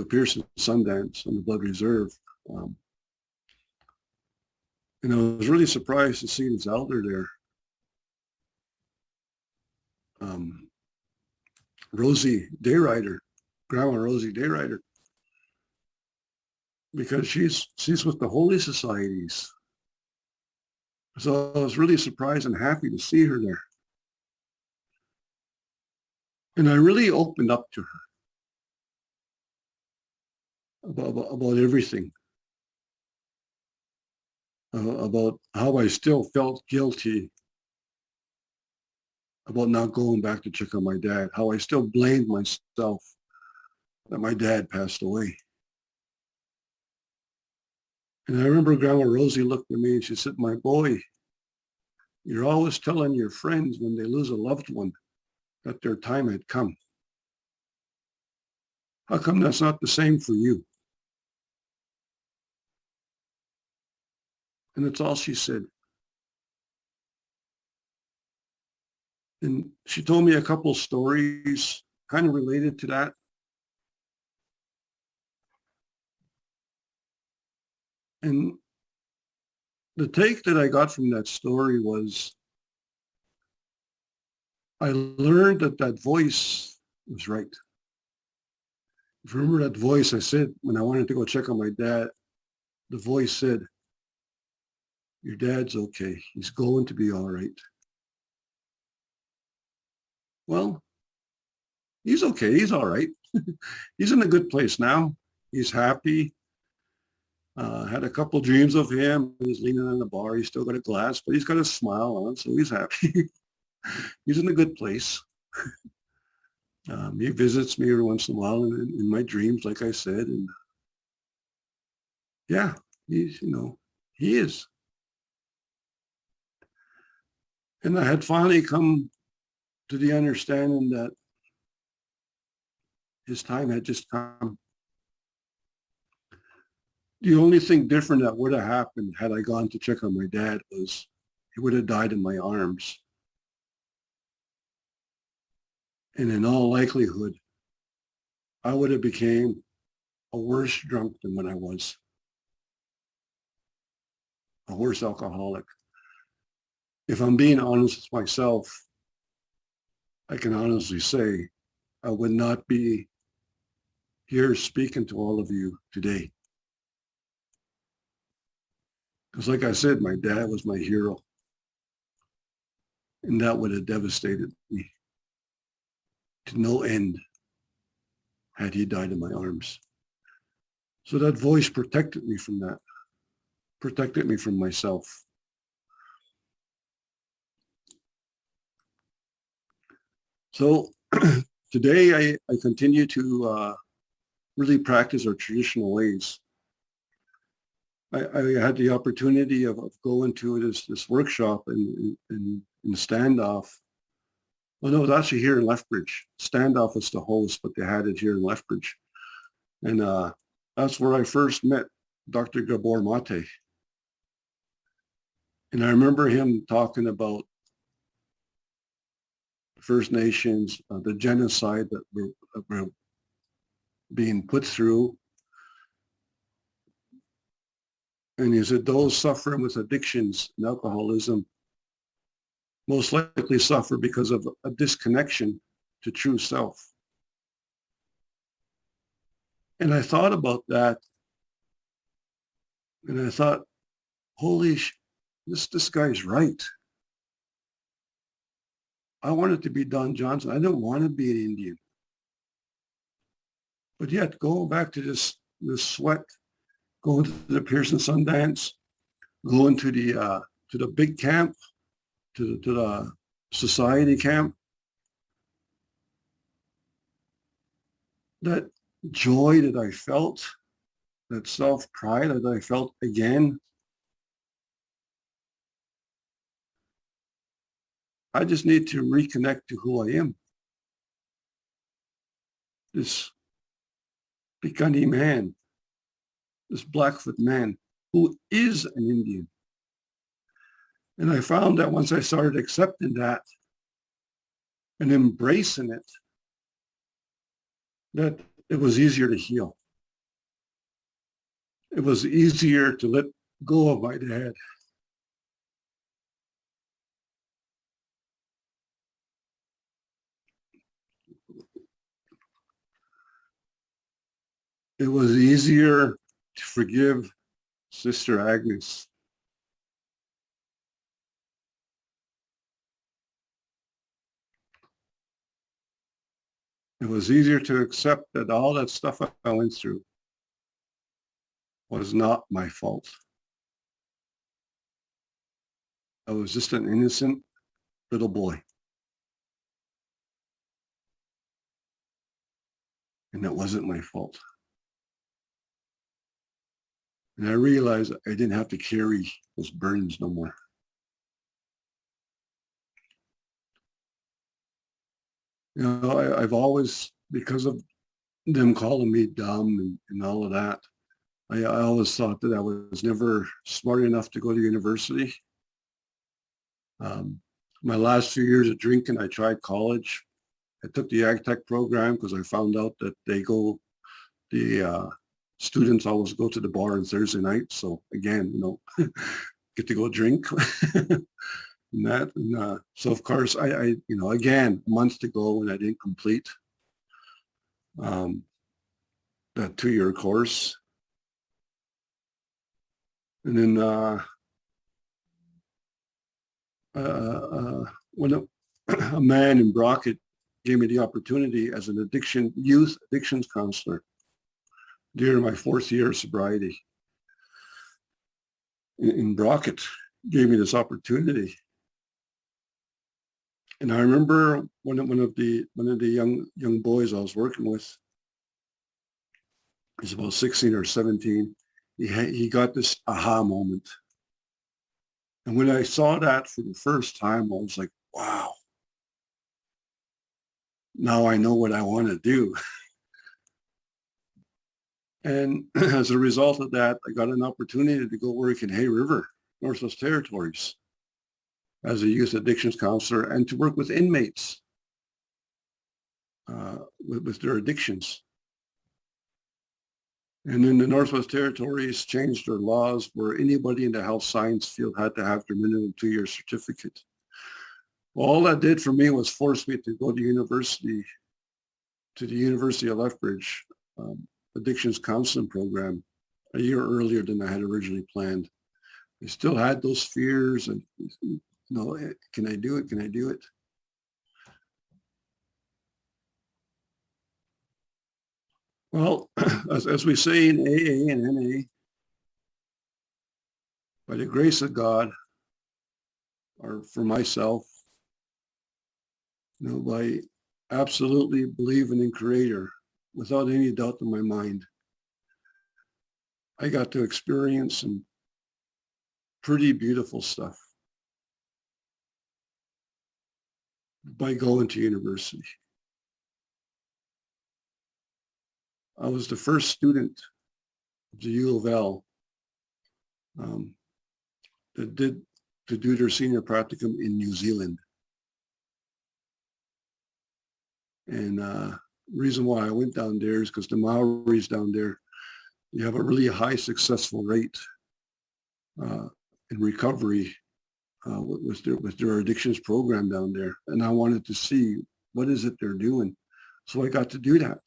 Pearson Sundance on the Blood Reserve. And I was really surprised to see this elder there. Rosie Dayrider, Grandma Rosie Dayrider, because she's with the Holy Societies. So I was really surprised and happy to see her there. And I really opened up to her about everything, about how I still felt guilty about not going back to check on my dad, how I still blamed myself that my dad passed away. And I remember Grandma Rosie looked at me and she said, "My boy, you're always telling your friends when they lose a loved one that their time had come. How come that's not the same for you?" And that's all she said. And she told me a couple of stories kind of related to that. And the take that I got from that story was I learned that that voice was right. If you remember that voice I said when I wanted to go check on my dad, the voice said, "Your dad's okay. He's going to be all right." Well, he's okay. He's all right. He's in a good place now. He's happy. Had a couple dreams of him. He's leaning on the bar. He's still got a glass, but he's got a smile on, so he's happy. He's in a good place. He visits me every once in a while in my dreams, like I said. And yeah, he's, he is. And I had finally come to the understanding that his time had just come. The only thing different that would have happened had I gone to check on my dad was he would have died in my arms. And in all likelihood, I would have became a worse drunk than what I was, a worse alcoholic. If I'm being honest with myself, I can honestly say I would not be here speaking to all of you today. Because like I said, my dad was my hero. And that would have devastated me to no end had he died in my arms. So that voice protected me from that, protected me from myself. So today I continue to really practice our traditional ways. I had the opportunity of going to this workshop in Standoff. Well, no, it was actually here in Lethbridge. Standoff was the host, but they had it here in Lethbridge. And that's where I first met Dr. Gabor Mate. And I remember him talking about First Nations, the genocide that were being put through. And he said those suffering with addictions and alcoholism most likely suffer because of a disconnection to true self. And I thought about that, and I thought, holy this guy's right. I wanted to be Don Johnson. I didn't want to be an Indian. But yet, going back to this sweat, going to the Pearson Sundance, going to the big camp, to the society camp, that joy that I felt, that self-pride that I felt again, I just need to reconnect to who I am. This Pikani man, this Blackfoot man who is an Indian. And I found that once I started accepting that and embracing it, that it was easier to heal. It was easier to let go of my dad. It was easier to forgive Sister Agnes. It was easier to accept that all that stuff I went through was not my fault. I was just an innocent little boy. And it wasn't my fault. And I realized I didn't have to carry those burdens no more. You know, I've always, because of them calling me dumb and all of that, I always thought that I was never smart enough to go to university. My last few years of drinking, I tried college. I took the Ag Tech program because I found out that the students always go to the bar on Thursday night. So again, get to go drink and that. And so of course, again, months to go and I didn't complete that 2-year course. And then when a man in Brockett gave me the opportunity as an youth addictions counselor during my 4th year of sobriety in Brockett, gave me this opportunity. And I remember one of the young boys I was working with, he's about 16 or 17. He got this aha moment. And when I saw that for the first time, I was like, wow, now I know what I want to do. And as a result of that, I got an opportunity to go work in Hay River, Northwest Territories, as a youth addictions counselor and to work with inmates with their addictions. And then the Northwest Territories changed their laws where anybody in the health science field had to have their minimum 2-year certificate. Well, all that did for me was force me to go to university, to the University of Lethbridge addictions counseling program a year earlier than I had originally planned. I still had those fears and, can I do it? Can I do it? Well, as we say in AA and NA, by the grace of God, or for myself, by absolutely believing in Creator, without any doubt in my mind, I got to experience some pretty beautiful stuff by going to university. I was the first student of the U of L that did to do their senior practicum in New Zealand. And reason why I went down there is because the Maoris down there, you have a really high successful rate in recovery with their addictions program down there. And I wanted to see what is it they're doing. So I got to do that.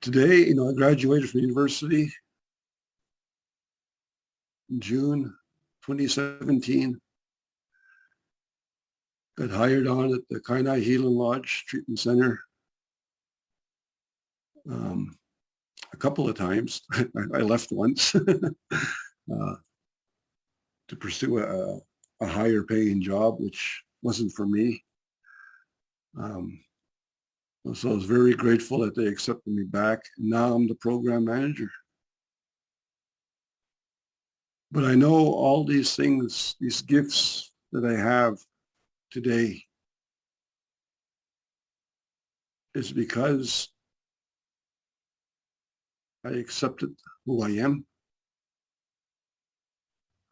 Today, I graduated from university in June 2017. Got hired on at the Kainai Healing Lodge Treatment Center a couple of times. I left once to pursue a higher paying job, which wasn't for me. So I was very grateful that they accepted me back. Now I'm the program manager. But I know all these things, these gifts that I have today is because I accepted who I am.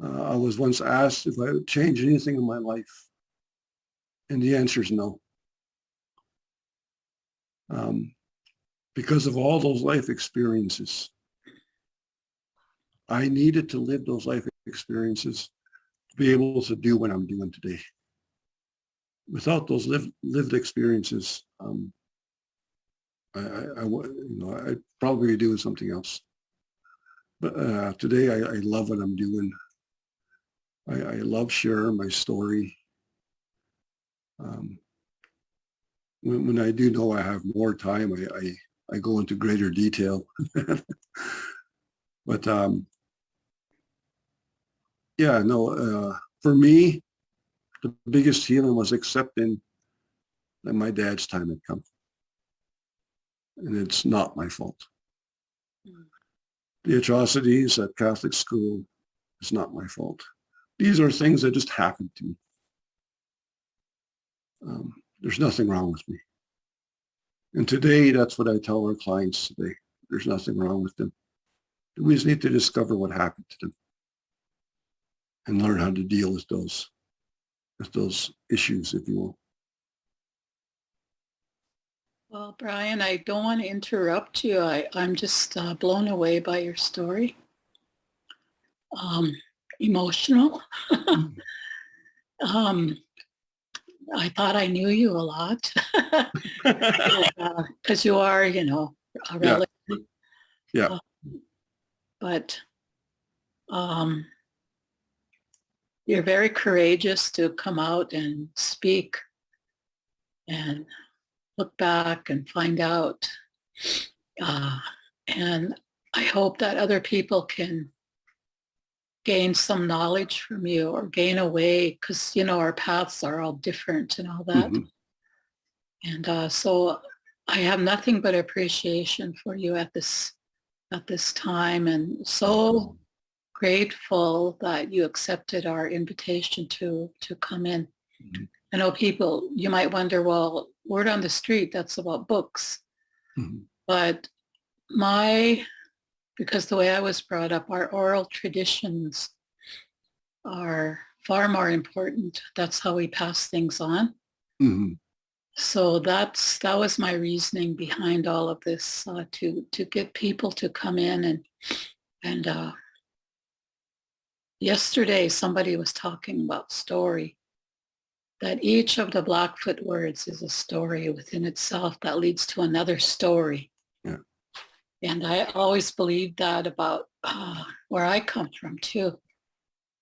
I was once asked if I would change anything in my life, and the answer is no. Because of all those life experiences, I needed to live those life experiences to be able to do what I'm doing today. Without those lived experiences, I'd probably be doing something else. But today, I love what I'm doing. I love sharing my story. When I do know I have more time, I go into greater detail. But yeah, no, for me, the biggest healing was accepting that my dad's time had come. And it's not my fault. The atrocities at Catholic school is not my fault. These are things that just happened to me. There's nothing wrong with me. And today, that's what I tell our clients today. There's nothing wrong with them. We just need to discover what happened to them and learn how to deal with those issues, if you will. Well, Bryan, I don't want to interrupt you. I'm just blown away by your story. Emotional. I thought I knew you a lot because you are, a relative. Yeah. But you're very courageous to come out and speak and look back and find out. And I hope that other people can gain some knowledge from you or gain a way, because, our paths are all different and all that. Mm-hmm. And so I have nothing but appreciation for you at this time, and so grateful that you accepted our invitation to come in. Mm-hmm. I know people, you might wonder, well, word on the street, that's about books. Mm-hmm. But because the way I was brought up, our oral traditions are far more important. That's how we pass things on. Mm-hmm. So that was my reasoning behind all of this, to get people to come in and yesterday somebody was talking about story, that each of the Blackfoot words is a story within itself that leads to another story. Yeah. And I always believed that about where I come from too.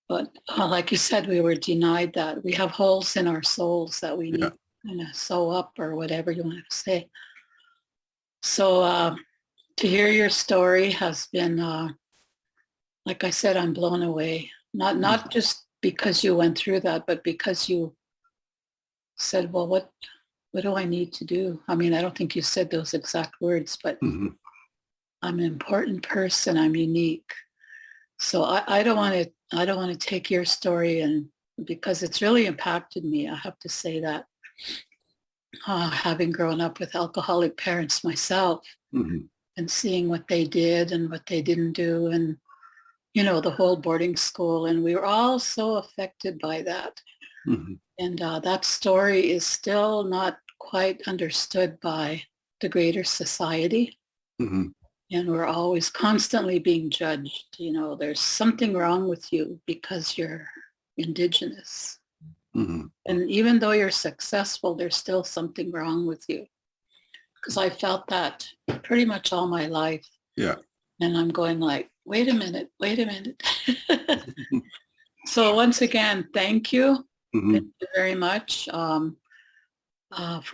But like you said, we were denied that. We have holes in our souls that we need to kind of sew up, or whatever you want to say. So to hear your story has been, like I said, I'm blown away. Not just because you went through that, but because you said, well, what do I need to do? I mean, I don't think you said those exact words, but mm-hmm. I'm an important person. I'm unique. So I don't want to take your story, and because it's really impacted me, I have to say that, having grown up with alcoholic parents myself, mm-hmm. and seeing what they did and what they didn't do, and the whole boarding school, and we were all so affected by that. Mm-hmm. And that story is still not quite understood by the greater society. Mm-hmm. And we're always constantly being judged. There's something wrong with you because you're Indigenous. Mm-hmm. And even though you're successful, there's still something wrong with you. because I felt that pretty much all my life. Yeah. And I'm going like, wait a minute. So once again, thank you. Mhm. Thank you very much. For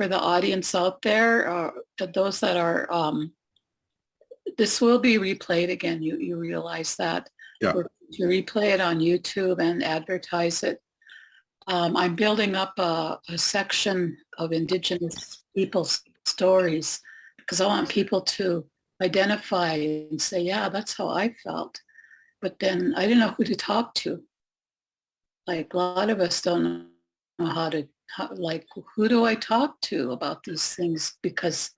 the audience out there, those that are, this will be replayed again. You realize that. Yeah. We're to replay it on YouTube and advertise it. I'm building up a section of Indigenous people's stories because I want people to identify and say, yeah, that's how I felt. But then I didn't know who to talk to. Like a lot of us don't know like, who do I talk to about these things? Because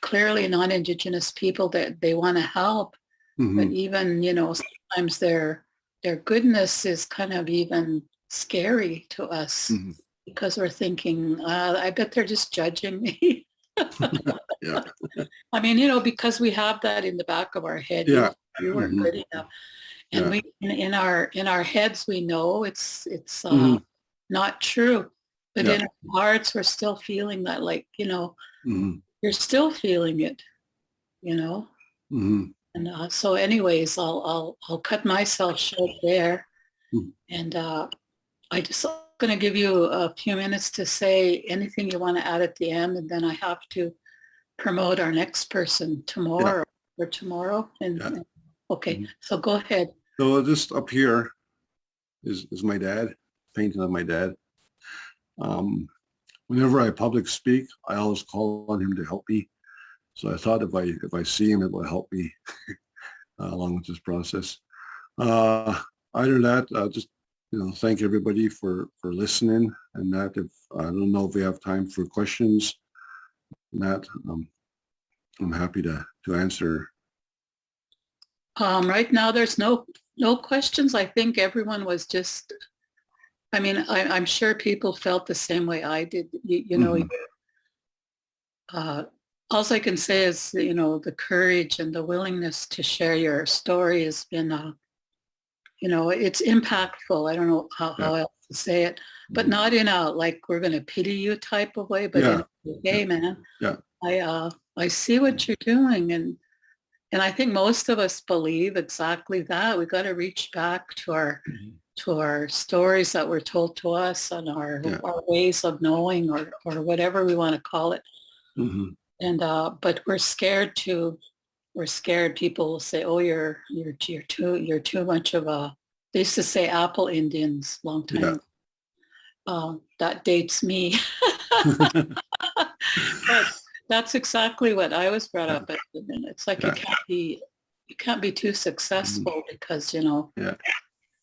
clearly non-Indigenous people that they want to help, but Mhm. even, sometimes their goodness is kind of even scary to us Mhm. because we're thinking, I bet they're just judging me. Yeah. I mean, because we have that in the back of our head. Yeah. You weren't Mhm. good enough. And Yeah. we in our heads we know it's Mhm. not true, but Yeah. in our hearts we're still feeling that, like, Mhm. you're still feeling it, Mhm. and so anyways, I'll cut myself short there, Mhm. and I just going to give you a few minutes to say anything you want to add at the end, and then I have to promote our next person Yeah. tomorrow, and Yeah. okay, Mhm. so go ahead. So just up here is my dad, painting of my dad. Um, Whenever I public speak, I always call on him to help me. So I thought if I see him, it will help me along with this process. Uh, Other than that, just thank everybody for listening. And that, if I don't know if we have time for questions, and that I'm happy to answer. Right now, there's no questions. I think everyone was just. I mean, I'm sure people felt the same way I did. Mhm. Uh, all I can say is, the courage and the willingness to share your story has been, it's impactful. I don't know Yeah. how else to say it, but Mhm. not in a like we're going to pity you type of way, but in Yeah. a, hey man, Yeah. I see what you're doing, and I think most of us believe exactly that. We got to reach back Mhm. to our stories that were told to us and Yeah. our ways of knowing or whatever we want to call it. Mhm. And but we're scared people will say, oh, you're too much of a, they used to say Apple Indians long time Yeah. ago. That dates me. But that's exactly what I was brought Yeah. up at. And it's like Yeah. you can't be too Mhm. successful because, Yeah.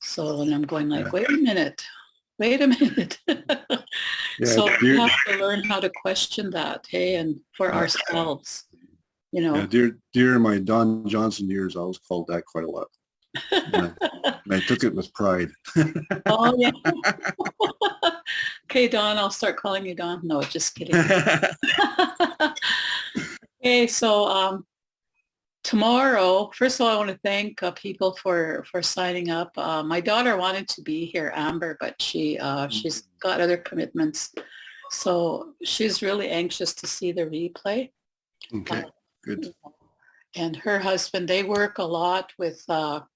so, and I'm going like, Yeah. wait a minute. Yeah. So we Dear, have to learn how to question that, hey, and for yeah. ourselves, Yeah. Dear my Don Johnson years, I was called that quite a lot. And I took it with pride. Oh, yeah. Okay, Don, I'll start calling you Don. No, just kidding. Okay, so tomorrow, first of all, I want to thank people for signing up. My daughter wanted to be here, Amber, but she's got other commitments. So she's really anxious to see the replay. Okay, good. And her husband, they work a lot with art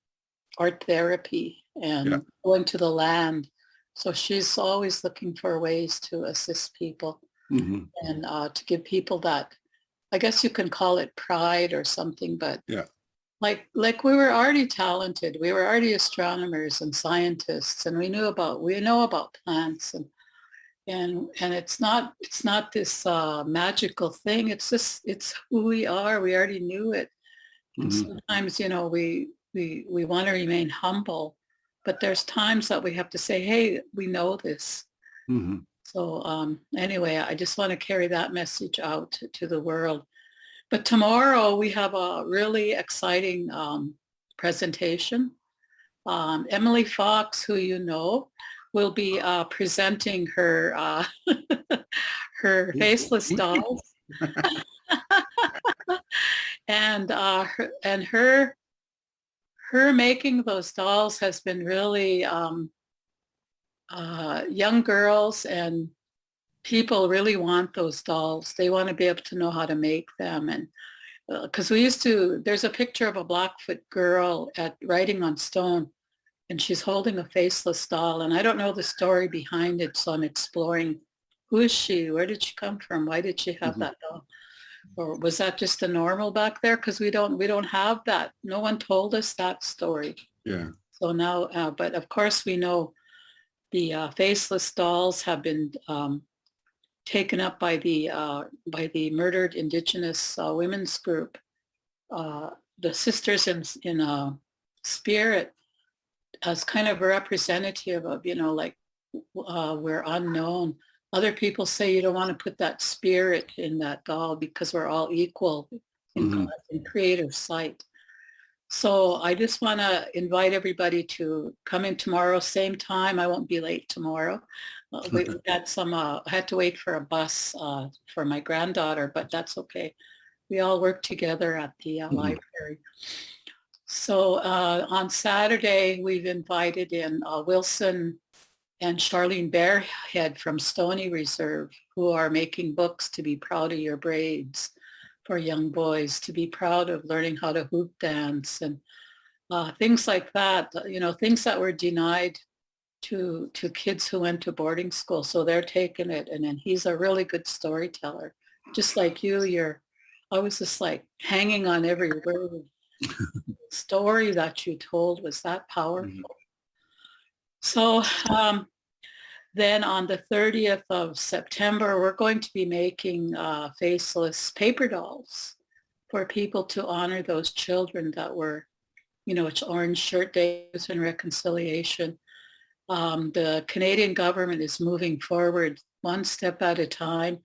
therapy Yeah. and going to the land. So she's always looking for ways to assist people Hmm. and to give people that, I guess you can call it pride or something, but Yeah. like we were already talented. We were already astronomers and scientists, and we know about plants and it's not this magical thing. It's who we are. We already knew it. And Hmm. sometimes, we want to remain humble, but there's times that we have to say, hey, we know this. Hmm. So anyway, I just want to carry that message out to the world. But tomorrow we have a really exciting presentation. Emily Fox, who you know, will be presenting her her faceless dolls, and her making those dolls has been really young girls and people really want those dolls. They want to be able to know how to make them. And because we used to, there's a picture of a Blackfoot girl at writing on stone, and she's holding a faceless doll. And I don't know the story behind it, so I'm exploring, who is she? Where did she come from? Why did she have that doll? Or was that just a normal back there? Because we don't have that. No one told us that story. Yeah. So now, but of course we know the faceless dolls have been taken up by the murdered Indigenous women's group. The Sisters in Spirit, as kind of a representative of, like, we're unknown. Other people say you don't want to put that spirit in that doll because we're all equal in God's in creative sight. So I just want to invite everybody to come in tomorrow, same time. I won't be late tomorrow. We had I had to wait for a bus for my granddaughter, but that's okay. We all work together at the library. So on Saturday, we've invited in Wilson and Charlene Bearhead from Stony Reserve, who are making books to be proud of your braids for young boys, to be proud of learning how to hoop dance and things like that, things that were denied to kids who went to boarding school. So they're taking it, and then he's a really good storyteller. Just like you, I was just like hanging on every word. Story that you told was that powerful. So then on the 30th of September, we're going to be making faceless paper dolls for people to honor those children that were, it's Orange Shirt Day and Reconciliation. The Canadian government is moving forward one step at a time.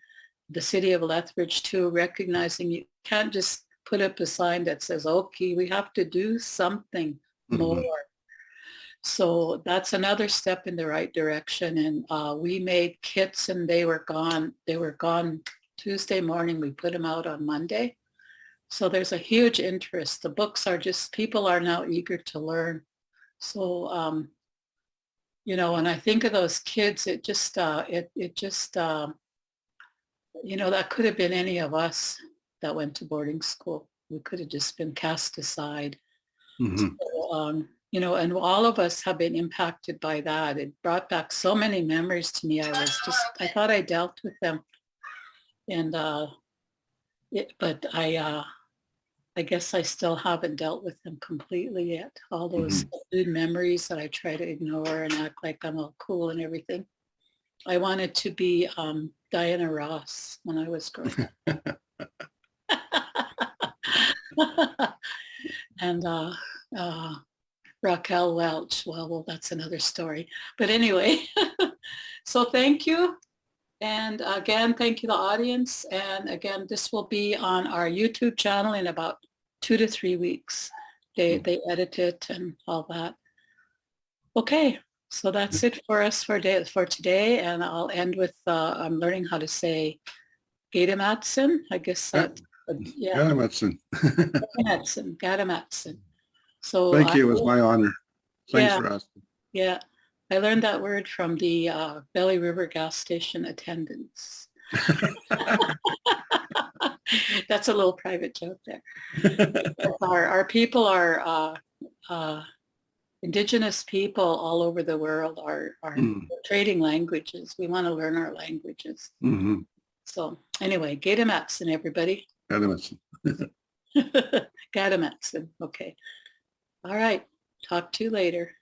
The city of Lethbridge too, recognizing you can't just put up a sign that says, okay, we have to do something more. So that's another step in the right direction. And we made kits, and they were gone. They were gone Tuesday morning. We put them out on Monday. So there's a huge interest. The books are just, people are now eager to learn. So, when I think of those kids, it just, that could have been any of us that went to boarding school. We could have just been cast aside. So, and all of us have been impacted by that. It brought back so many memories to me. I thought I dealt with them. And, but I guess I still haven't dealt with them completely yet. All those good memories that I try to ignore and act like I'm all cool and everything. I wanted to be Diana Ross when I was growing up. And Raquel Welch. Well, that's another story. But anyway, so thank you. And again, thank you, the audience. And again, this will be on our YouTube channel in about 2 to 3 weeks. They edit it and all that. Okay, so that's it for us for today. And I'll end with, I'm learning how to say Gadamatson. I guess that, yeah. Gadamatson. Gadamatson. So thank you. It was my honor. Thanks for asking. Yeah. I learned that word from the Belly River gas station attendants. That's a little private joke there. Our people are Indigenous people all over the world are trading languages. We want to learn our languages. So anyway, Gadamatson, everybody. Gadamatson. Gadamatson. Okay. All right. Talk to you later.